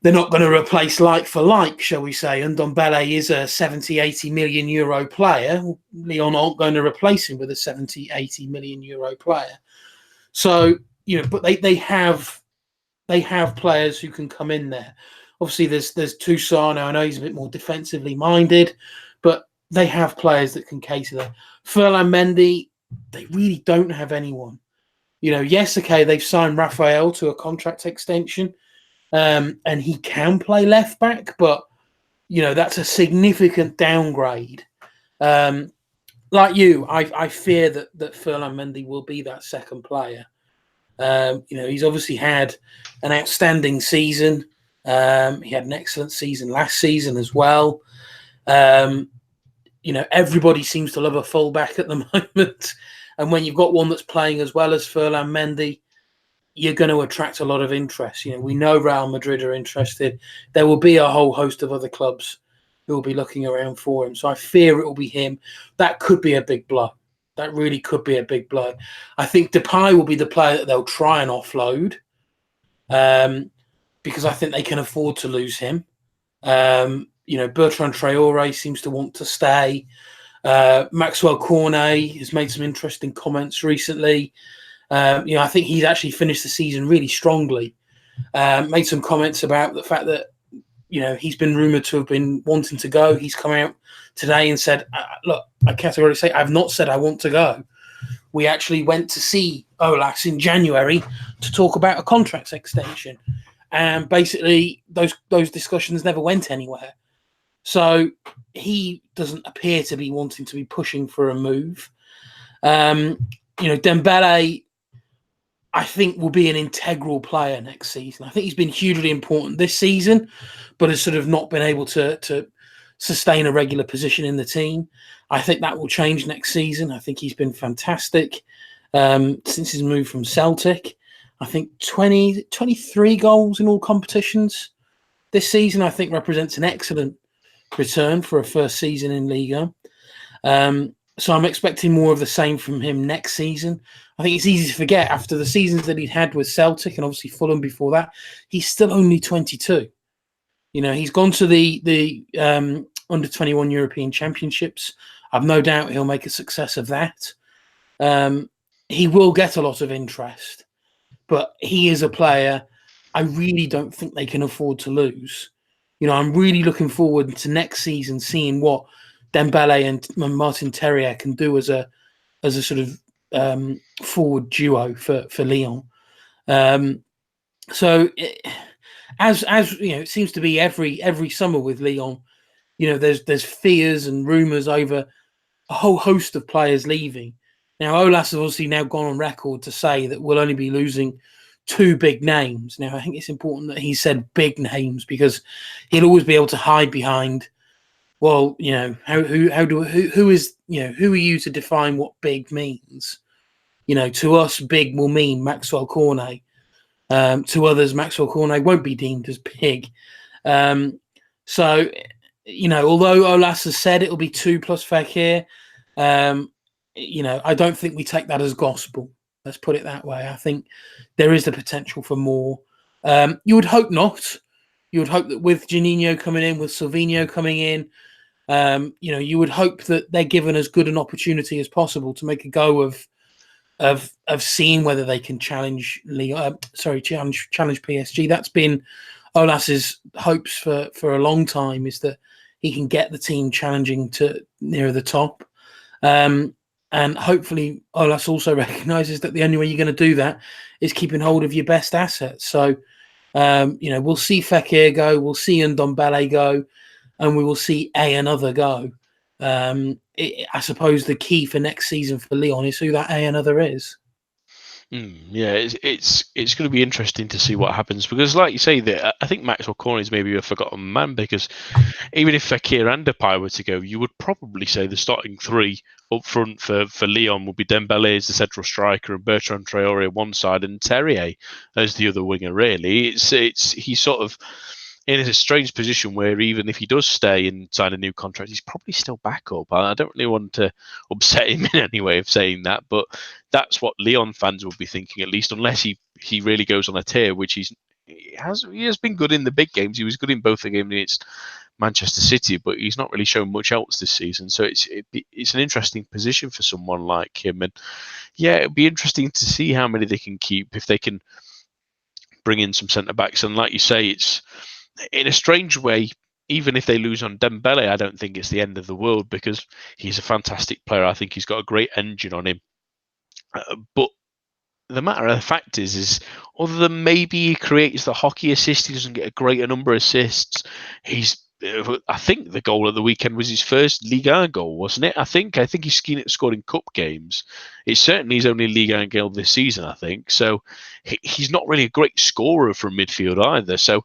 S2: They're not going to replace like for like, shall we say. Ndombele is a 70-80 million euro player. Lyon aren't going to replace him with a 70-80 million euro player. So but they have players who can come in there. Obviously, there's Toussaint now. I know he's a bit more defensively minded, but they have players that can cater there. Ferland Mendy, they really don't have anyone. Yes, okay, they've signed Raphael to a contract extension, and he can play left back, but that's a significant downgrade. Like you, I fear that Ferland Mendy will be that second player. He's obviously had an outstanding season. He had an excellent season last season as well. Everybody seems to love a fullback at the moment. And when you've got one that's playing as well as Ferland Mendy, you're going to attract a lot of interest. We know Real Madrid are interested. There will be a whole host of other clubs who will be looking around for him. So I fear it will be him. That could be a big blow. That really could be a big blow. I think Depay will be the player that they'll try and offload, because I think they can afford to lose him. Bertrand Traoré seems to want to stay. Maxwell Cornet has made some interesting comments recently. I think he's actually finished the season really strongly. Made some comments about the fact that he's been rumoured to have been wanting to go. He's come out today and said, look, I categorically say I've not said I want to go. We actually went to see Olas in January to talk about a contract extension. And basically those discussions never went anywhere. So he doesn't appear to be wanting to be pushing for a move. Dembele, I think, will be an integral player next season. I think he's been hugely important this season, but has sort of not been able to sustain a regular position in the team. I think that will change next season. I think he's been fantastic since his move from Celtic. I think 23 goals in all competitions this season, I think, represents an excellent return for a first season in Ligue 1. So I'm expecting more of the same from him next season. I think it's easy to forget after the seasons that he'd had with Celtic and obviously Fulham before that, he's still only 22. He's gone to the under 21 European Championships. I've no doubt he'll make a success of that. He will get a lot of interest, but he is a player I really don't think they can afford to lose. I'm really looking forward to next season seeing what Dembele and Martin Terrier can do as a sort of forward duo for Lyon. So as it seems to be every summer with Lyon, there's fears and rumours over a whole host of players leaving. Now Olas has obviously now gone on record to say that we'll only be losing 2 big names. Now I think it's important that he said big names because he'll always be able to hide behind. Well, who are you to define what big means? To us, big will mean Maxwell Cornet. To others, Maxwell Cornet won't be deemed as big. So, although Olas has said it'll be 2 plus Fekir, I don't think we take that as gospel. Let's put it that way. I think there is the potential for more. You would hope not. You would hope that with Juninho coming in, with Silvinho coming in, you would hope that they're given as good an opportunity as possible to make a go of seeing whether they can challenge challenge PSG. That's been Olas's hopes for a long time, is that he can get the team challenging to near the top. And hopefully Olas also recognises that the only way you're going to do that is keeping hold of your best assets. So, we'll see Fekir go, we'll see Ndombele go, and we will see another go. I suppose the key for next season for Lyon is who that another is.
S1: Yeah, it's going to be interesting to see what happens because, like you say, that I think Maxwell Cornet is maybe a forgotten man because even if Fekir and Depay were to go, you would probably say the starting 3 up front for Lyon would be Dembele as the central striker and Bertrand Traoré on one side and Terrier as the other winger. Really, he's sort of in a strange position where even if he does stay and sign a new contract, he's probably still backup. I don't really want to upset him in any way of saying that, but that's what Lyon fans will be thinking, at least, unless he really goes on a tear, which he has been good in the big games. He was good in both the games against Manchester City, but he's not really shown much else this season. So it's an interesting position for someone like him, and yeah, it'll be interesting to see how many they can keep if they can bring in some centre backs. And like you say, it's in a strange way, even if they lose on Dembele, I don't think it's the end of the world because he's a fantastic player. I think he's got a great engine on him. But the matter of the fact is other than maybe he creates the hockey assist, he doesn't get a greater number of assists. I think the goal of the weekend was his first Ligue 1 goal, wasn't it? I think he's scored in cup games. It's certainly his only Ligue 1 goal this season, I think. So he's not really a great scorer from midfield either. So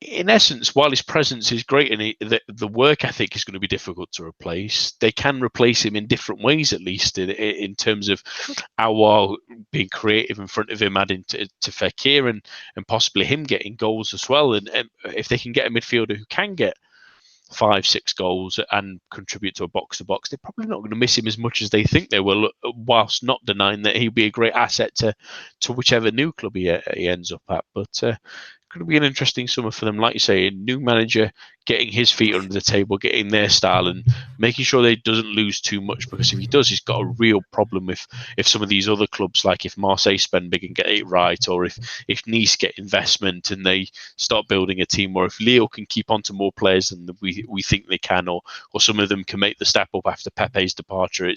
S1: in essence, while his presence is great and the work ethic is going to be difficult to replace, they can replace him in different ways, at least in terms of Aouar being creative in front of him, adding to Fekir and possibly him getting goals as well. And if they can get a midfielder who can get 5-6 goals and contribute to a box-to-box, they're probably not going to miss him as much as they think they will, whilst not denying that he'll be a great asset to whichever new club he ends up at. But going to be an interesting summer for them. Like you say, a new manager getting his feet under the table, getting their style and making sure they doesn't lose too much, because if he does, he's got a real problem if some of these other clubs, like if Marseille spend big and get it right, or if Nice get investment and they start building a team, or if Lille can keep on to more players than we think they can, or some of them can make the step up after Pepe's departure.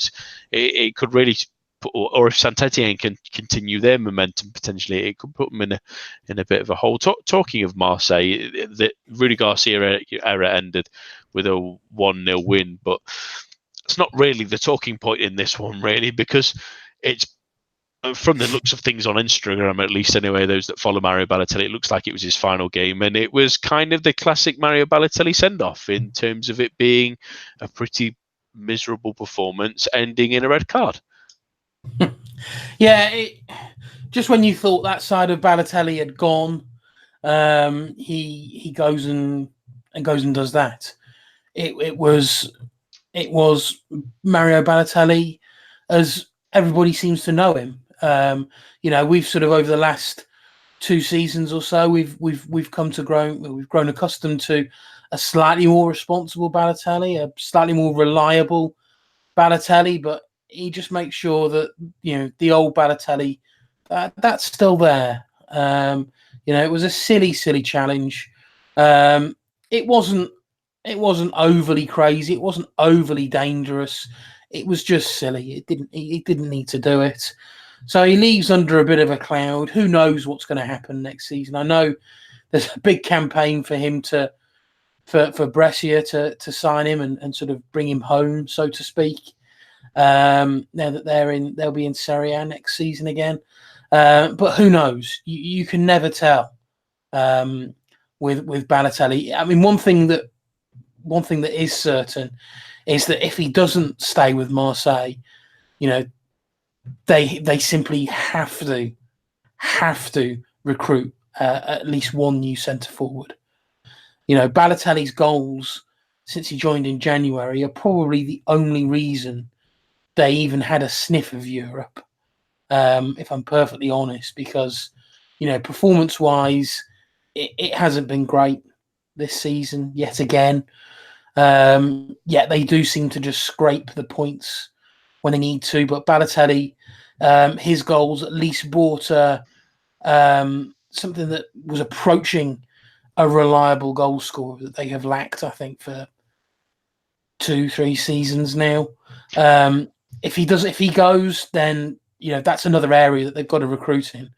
S1: It could really, or if Saint-Etienne can continue their momentum, potentially it could put them in a bit of a hole. Talking of Marseille, the Rudy Garcia era ended with a 1-0 win, but it's not really the talking point in this one, really, because it's, from the looks of things on Instagram, at least anyway, those that follow Mario Balotelli, it looks like it was his final game, and it was kind of the classic Mario Balotelli send-off in terms of it being a pretty miserable performance ending in a red card.
S2: Yeah, just when you thought that side of Balotelli had gone, he goes and does that. It was it was Mario Balotelli, as everybody seems to know him. We've sort of over the last 2 seasons or so, we've grown accustomed to a slightly more responsible Balotelli, a slightly more reliable Balotelli, but he just makes sure that the old Balotelli that's still there. It was a silly challenge. It wasn't overly crazy. It wasn't overly dangerous. It was just silly. He didn't need to do it. So he leaves under a bit of a cloud. Who knows what's going to happen next season? I know there's a big campaign for him for Brescia to sign him and sort of bring him home, so to speak. Now that they'll be in Serie A next season again. But who knows? You can never tell with Balotelli. I mean, one thing that is certain is that if he doesn't stay with Marseille, they simply have to recruit at least one new centre forward. Balotelli's goals since he joined in January are probably the only reason they even had a sniff of Europe, if I'm perfectly honest, because, performance-wise, it hasn't been great this season yet again. Yet they do seem to just scrape the points when they need to. But Balotelli, his goals at least brought something that was approaching a reliable goal scorer that they have lacked, I think, for 2-3 seasons now. If he goes, then that's another area that they've got to recruit in.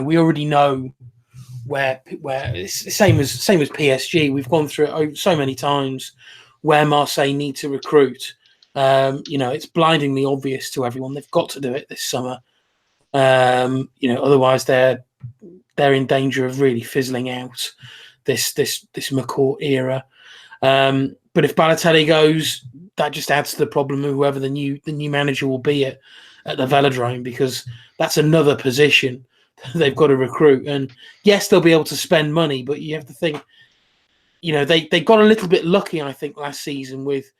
S2: We already know where it's the same as PSG. We've gone through it so many times where Marseille need to recruit. It's blindingly obvious to everyone. They've got to do it this summer. Otherwise they're in danger of really fizzling out this McCourt era. But if Balotelli goes, that just adds to the problem of whoever the new manager will be at the Velodrome, because that's another position they've got to recruit. And yes, they'll be able to spend money, but you have to think, they got a little bit lucky, I think, last season with,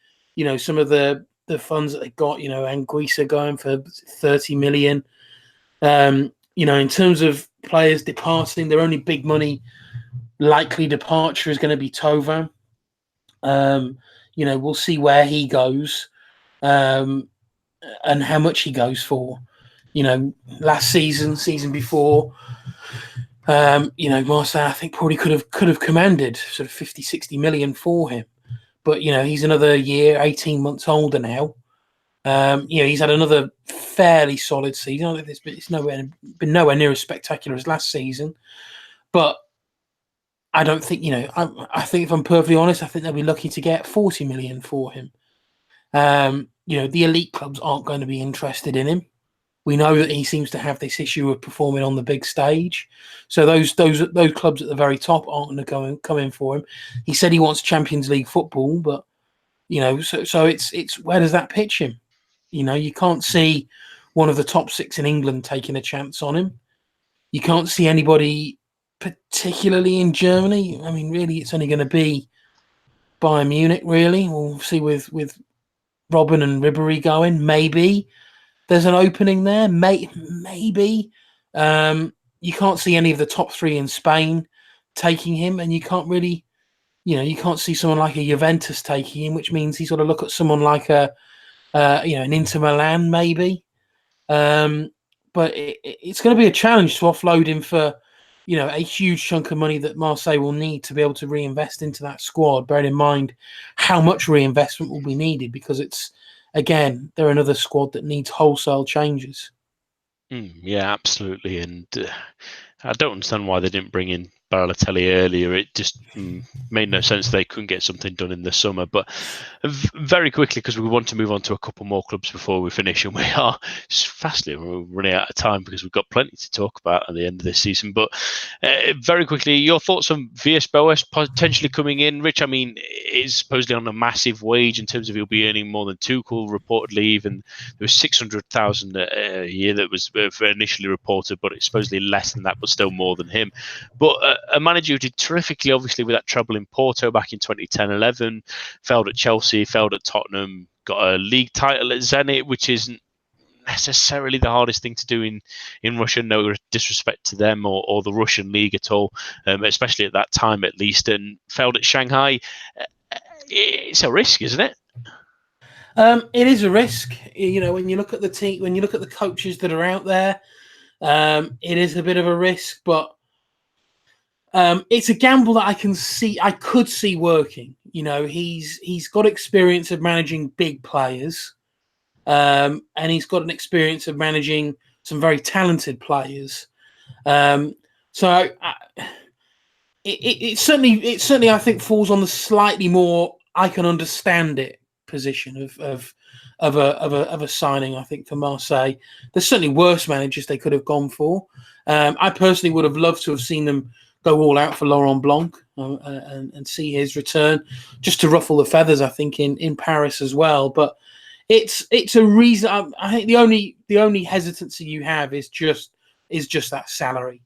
S2: some of the funds that they got, Anguissa going for 30 million. In terms of players departing, their only big money likely departure is going to be Thauvin. We'll see where he goes and how much he goes for. Last season before, Marseille, I think, probably could have commanded sort of 50, 60 million for him. But, he's another year, 18 months older now. He's had another fairly solid season. It's been nowhere near as spectacular as last season. But I don't think, I think, if I'm perfectly honest, I think they'll be lucky to get 40 million for him. The elite clubs aren't going to be interested in him. We know that he seems to have this issue of performing on the big stage. So those clubs at the very top aren't going to come in for him. He said he wants Champions League football, but, so it's where does that pitch him? You can't see one of the top 6 in England taking a chance on him. You can't see anybody particularly in Germany. I mean, really, it's only going to be Bayern Munich, really. We'll see with Robben and Ribéry going. Maybe there's an opening there. Maybe. You can't see any of the top 3 in Spain taking him, and you can't really, you can't see someone like a Juventus taking him, which means he's got to look at someone like an Inter Milan, maybe. But it's going to be a challenge to offload him for, a huge chunk of money that Marseille will need to be able to reinvest into that squad, bearing in mind how much reinvestment will be needed, because they're another squad that needs wholesale changes.
S1: Yeah, absolutely. And I don't understand why they didn't bring in Balotelli earlier. It just made no sense they couldn't get something done in the summer. But very quickly, because we want to move on to a couple more clubs before we finish, and we are fastly running out of time because we've got plenty to talk about at the end of this season. But very quickly, your thoughts on Villas-Boas potentially coming in? Rich, I mean, is supposedly on a massive wage in terms of he'll be earning more than Tuchel reportedly. Even there was 600,000 a year that was initially reported, but it's supposedly less than that, but still more than him. But a manager who did terrifically, obviously, with that treble in Porto back in 2010-11, failed at Chelsea, failed at Tottenham, got a league title at Zenit, which isn't necessarily the hardest thing to do in Russia. No disrespect to them or the Russian league at all, especially at that time at least, and failed at Shanghai. It's a risk, isn't it?
S2: It is a risk. When you look at the team, when you look at the coaches that are out there, it is a bit of a risk, but it's a gamble that I could see working. He's got experience of managing big players, and he's got an experience of managing some very talented players. So it certainly I think falls on the slightly more I can understand it position of a signing. I think for Marseille, there's certainly worse managers they could have gone for. I personally would have loved to have seen them go all out for Laurent Blanc and see his return, just to ruffle the feathers. I think in Paris as well, but it's a reason. I think the only hesitancy you have is just that salary.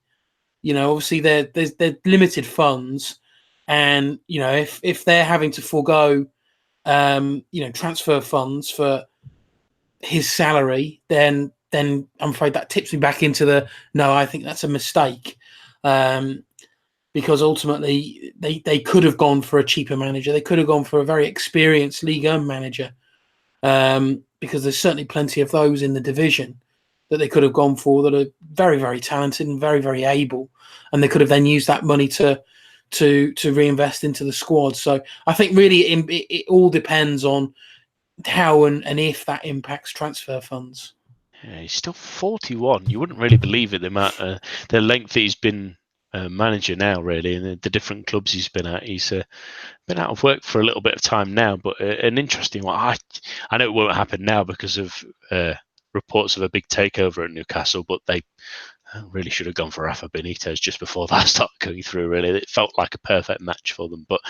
S2: Obviously they're limited funds, and if they're having to forego transfer funds for his salary, then I'm afraid that tips me back into no, I think that's a mistake. Because ultimately they could have gone for a cheaper manager. They could have gone for a very experienced Ligue 1 manager, because there's certainly plenty of those in the division that they could have gone for that are very, very talented and very, very able, and they could have then used that money to reinvest into the squad. So I think really it all depends on how and if that impacts transfer funds.
S1: Yeah, he's still 41. You wouldn't really believe it, the length that he's been manager now, really, and the different clubs he's been at. He's been out of work for a little bit of time now, but an interesting one. I know it won't happen now because of reports of a big takeover at Newcastle, but they really should have gone for Rafa Benitez just before that started going through. Really, it felt like a perfect match for them, but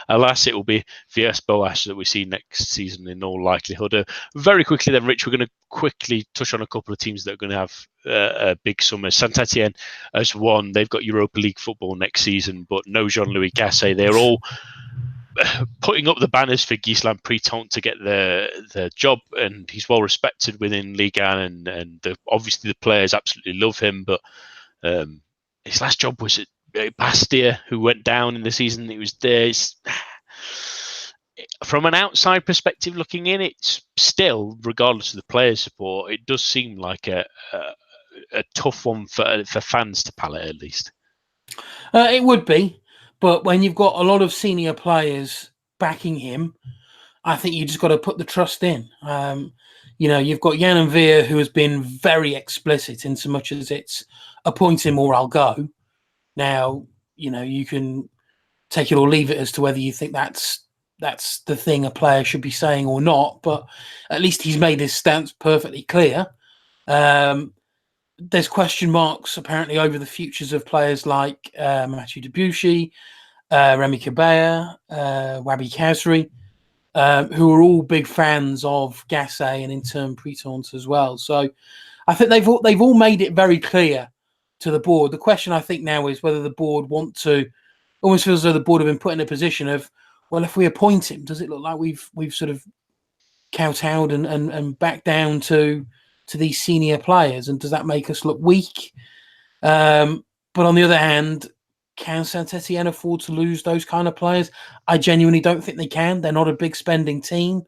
S1: alas, it will be Villas-Boas that we see next season in all likelihood. Very quickly then, Rich, we're going to quickly touch on a couple of teams that are going to have a big summer. Saint-Etienne has won. They've got Europa League football next season, but no Jean-Louis Gasset. They're all putting up the banners for Ghislain Priton to get the job, and he's well respected within Ligue 1, and obviously the players absolutely love him. But his last job was at Bastia, who went down in the season he was there. From an outside perspective looking in, it's still, regardless of the players' support, it does seem like a tough one for fans to palate, at least.
S2: It would be. But when you've got a lot of senior players backing him, I think you just got to put the trust in. You've got Jan and Veer, who has been very explicit in so much as it's appoint him or I'll go. Now, you can take it or leave it as to whether you think that's the thing a player should be saying or not. But at least he's made his stance perfectly clear. There's question marks apparently over the futures of players like Mathieu Debuchy, Remy Cabella, Wabi Kazri, who are all big fans of Gasset and in turn Priton as well. So I think they've all made it very clear to the board. The question I think now is whether the board want to, almost feels as though the board have been put in a position of, well, if we appoint him, does it look like we've sort of kowtowed and backed down to these senior players, and does that make us look weak? But on the other hand, can Saint-Etienne afford to lose those kind of players? I genuinely don't think they can. They're not a big spending team.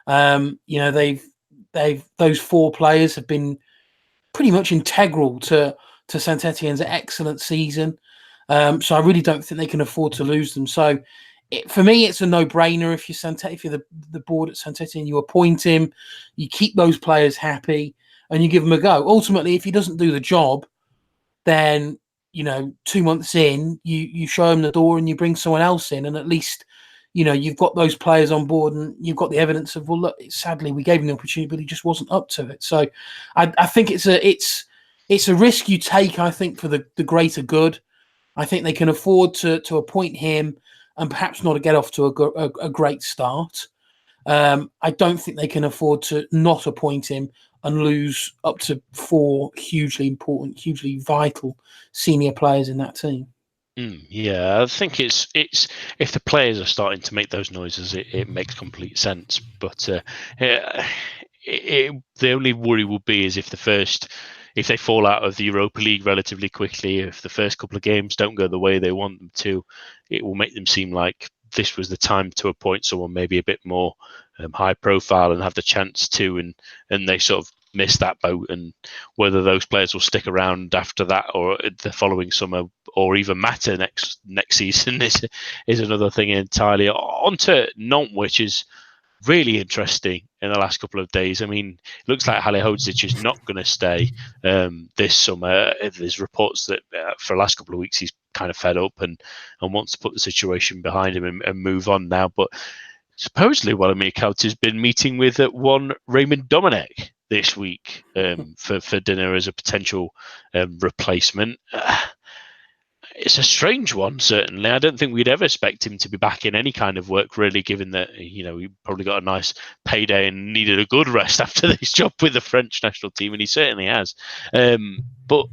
S2: They've those four players have been pretty much integral to Saint-Etienne's excellent season. So I really don't think they can afford to lose them. So for me, it's a no-brainer. If you're the board at Saint-Etienne, you appoint him, you keep those players happy, and you give him a go. Ultimately, if he doesn't do the job, then 2 months in, you show him the door and you bring someone else in, and at least you've got those players on board, and you've got the evidence of, well, look, sadly we gave him the opportunity, but he just wasn't up to it. So I think it's a risk you take. I think for the greater good, I think they can afford to appoint him and perhaps not get off to a great start. I don't think they can afford to not appoint him and lose up to four hugely important, hugely vital senior players in that team.
S1: Yeah, I think it's if the players are starting to make those noises, it makes complete sense. But the only worry will be is if they fall out of the Europa League relatively quickly, if the first couple of games don't go the way they want them to, it will make them seem like this was the time to appoint someone maybe a bit more high profile and have the chance to, and they sort of miss that boat. And whether those players will stick around after that or the following summer or even matter next season is another thing entirely. On to Nantes, which is really interesting in the last couple of days. I mean, it looks like Halilhodžić is not going to stay this summer. There's reports that for the last couple of weeks he's kind of fed up and wants to put the situation behind him and move on now. But supposedly Wladimir Kaut has been meeting with one Raymond Domenech this week for dinner as a potential replacement. It's a strange one, certainly. I don't think we'd ever expect him to be back in any kind of work, really, given that, he probably got a nice payday and needed a good rest after this job with the French national team, and he certainly has. But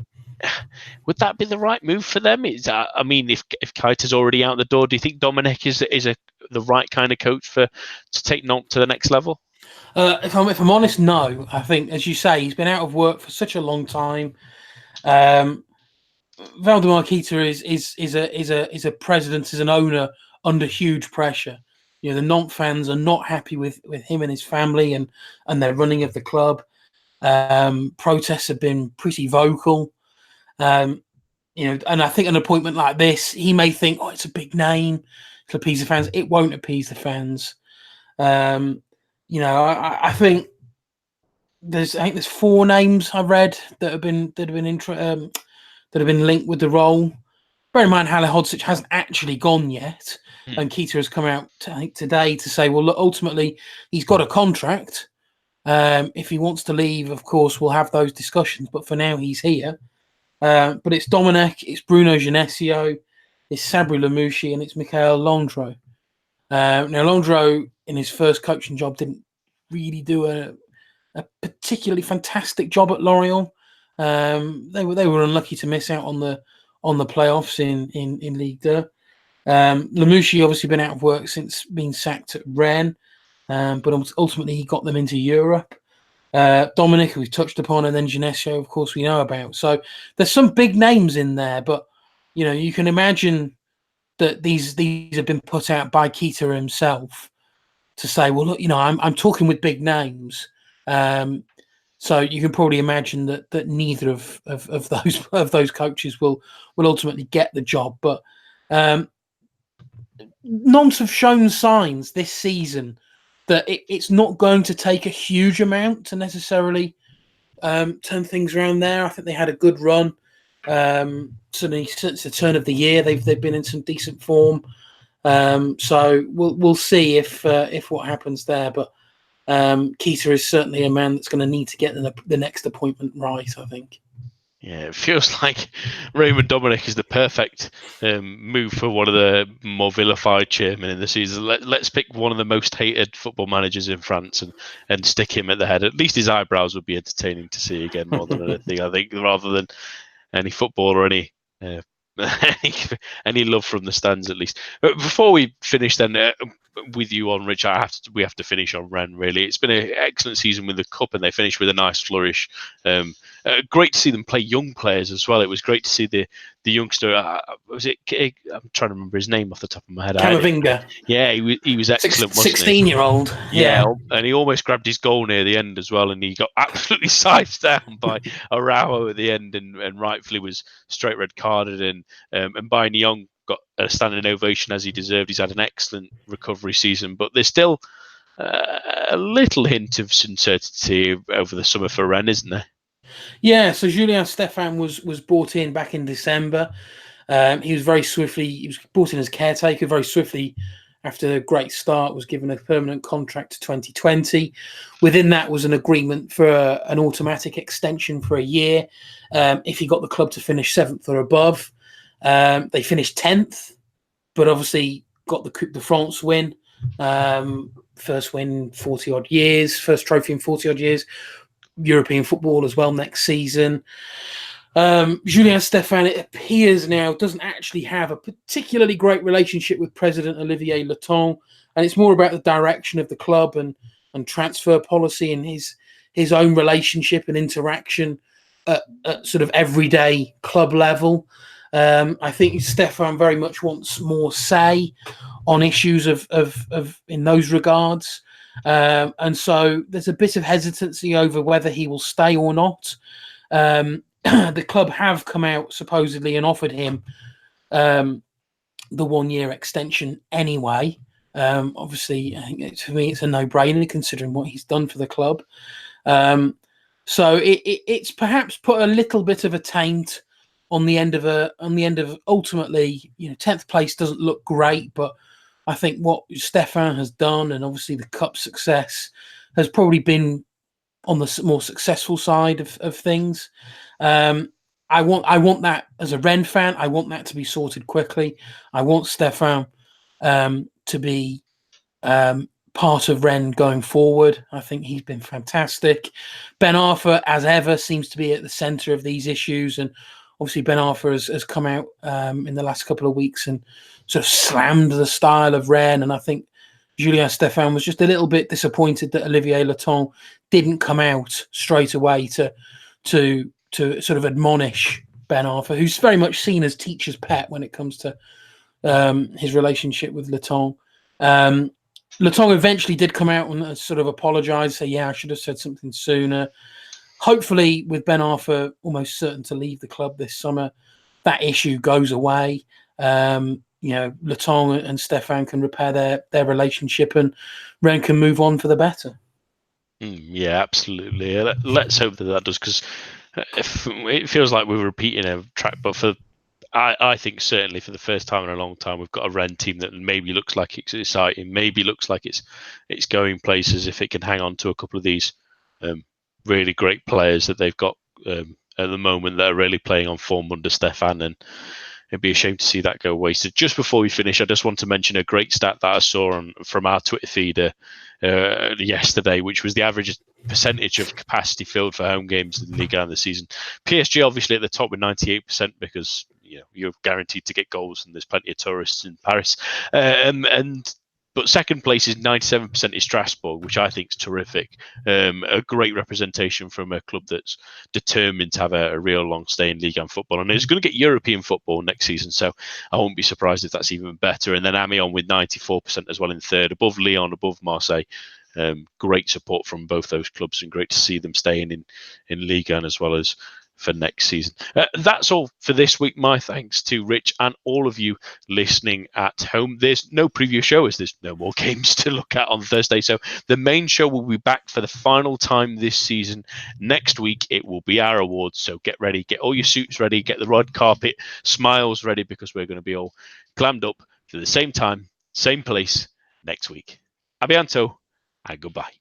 S1: would that be the right move for them? I mean, if Kite is already out the door, do you think Domenech is the right kind of coach to take Nantes to the next level?
S2: If I'm honest, no. I think, as you say, he's been out of work for such a long time. Waldemar Kita is a president, is an owner under huge pressure. The Nantes fans are not happy with him and his family and their running of the club. Protests have been pretty vocal. And I think an appointment like this, he may think, it's a big name to appease the fans. It won't appease the fans. I think there's 4 names I read that have been linked with the role. Bear in mind, Halilhodžić hasn't actually gone yet, and Kita has come out today to say, well, look, ultimately he's got a contract. If he wants to leave, of course, we'll have those discussions. But for now, he's here. But it's Domenech, it's Bruno Genesio, it's Sabri Lamouchi, and it's Michael Landreau. Now, Landreau, in his first coaching job, didn't really do a particularly fantastic job at Lorient. They were unlucky to miss out on the playoffs in Ligue. Lamouchi obviously been out of work since being sacked at Rennes, but ultimately he got them into Europe. Domenech, who we've touched upon, and then Genesio, of course, we know about. So there's some big names in there, but you can imagine that these have been put out by Kita himself to say, well, look, I'm talking with big names. So you can probably imagine that neither of those coaches will ultimately get the job. But Nantes have shown signs this season that it's not going to take a huge amount to necessarily turn things around there. I think they had a good run. Certainly since the turn of the year, they've been in some decent form. So we'll see if what happens there. But Kita is certainly a man that's going to need to get the next appointment right, I think.
S1: Yeah, it feels like Raymond Domenech is the perfect move for one of the more vilified chairmen in the season. Let's pick one of the most hated football managers in France and stick him at the head. At least his eyebrows would be entertaining to see again more than anything, I think, rather than any football or any love from the stands, at least. But before we finish then with you on, Rich, we have to finish on Rennes, really. It's been an excellent season with the Cup, and they finished with a nice flourish. Great to see them play young players as well. It was great to see the youngster, I'm trying to remember his name off the top of my head.
S2: Camavinga.
S1: Yeah, he was excellent, wasn't he?
S2: 16-year-old.
S1: Yeah, and he almost grabbed his goal near the end as well, and he got absolutely sized down by Araujo at the end, and rightfully was straight red carded, and Bayern Young got a standing ovation as he deserved. He's had an excellent recovery season, but there's still a little hint of uncertainty over the summer for Rennes, isn't there?
S2: Yeah, so Julien Stéphan was brought in back in December. He was brought in as caretaker very swiftly. After a great start, was given a permanent contract to 2020. Within that was an agreement for an automatic extension for a year if he got the club to finish 7th or above. They finished 10th, but obviously got the Coupe de France win. First win in 40-odd years, first trophy in 40-odd years. European football as well next season. Julien Stéphan, it appears now, doesn't actually have a particularly great relationship with President Olivier Leton, and it's more about the direction of the club and transfer policy and his own relationship and interaction at sort of everyday club level. I think Stéphan very much wants more say on issues of in those regards. And so there's a bit of hesitancy over whether he will stay or not. The club have come out supposedly and offered him the 1-year extension anyway. Obviously, I think for me it's a no-brainer considering what he's done for the club. So it's perhaps put a little bit of a taint on the end of ultimately, 10th place doesn't look great, but I think what Stéphan has done and obviously the cup success has probably been on the more successful side of things. I want that as a Rennes fan. I want that to be sorted quickly. I want Stéphan to be part of Rennes going forward. I think he's been fantastic. Ben Arfa, as ever, seems to be at the centre of these issues, and obviously Ben Arfa has come out in the last couple of weeks and sort of slammed the style of Rennes, and I think Julien Stéphan was just a little bit disappointed that Olivier Leton didn't come out straight away to sort of admonish Ben Arfa, who's very much seen as teacher's pet when it comes to his relationship with Leton. Leton eventually did come out and sort of apologise, say, yeah, I should have said something sooner. Hopefully, with Ben Arfa almost certain to leave the club this summer, that issue goes away. Leton and Stéphan can repair their relationship and Rennes can move on for the better.
S1: Yeah, absolutely. Let's hope that does, because it feels like we're repeating a track, but I think certainly for the first time in a long time, we've got a Rennes team that maybe looks like it's exciting, maybe looks like it's going places if it can hang on to a couple of these really great players that they've got at the moment that are really playing on form under Stéphan, and it'd be a shame to see that go wasted. Just before we finish, I just want to mention a great stat that I saw from our Twitter feed yesterday, which was the average percentage of capacity filled for home games in the Ligue 1 this season. PSG obviously at the top with 98% because you're guaranteed to get goals and there's plenty of tourists in Paris. But second place is 97% is Strasbourg, which I think is terrific. A great representation from a club that's determined to have a real long stay in Ligue 1 football. And it's going to get European football next season, so I won't be surprised if that's even better. And then Amiens with 94% as well in third, above Lyon, above Marseille. Great support from both those clubs and great to see them staying in Ligue 1 as well as for next season. That's all for this week. My thanks to Rich and all of you listening at home. There's no preview show as there's no more games to look at on Thursday. So the main show will be back for the final time this season. Next week, it will be our awards. So get ready, get all your suits ready, get the red carpet smiles ready, because we're going to be all glammed up for the same time, same place next week. A bientôt and goodbye.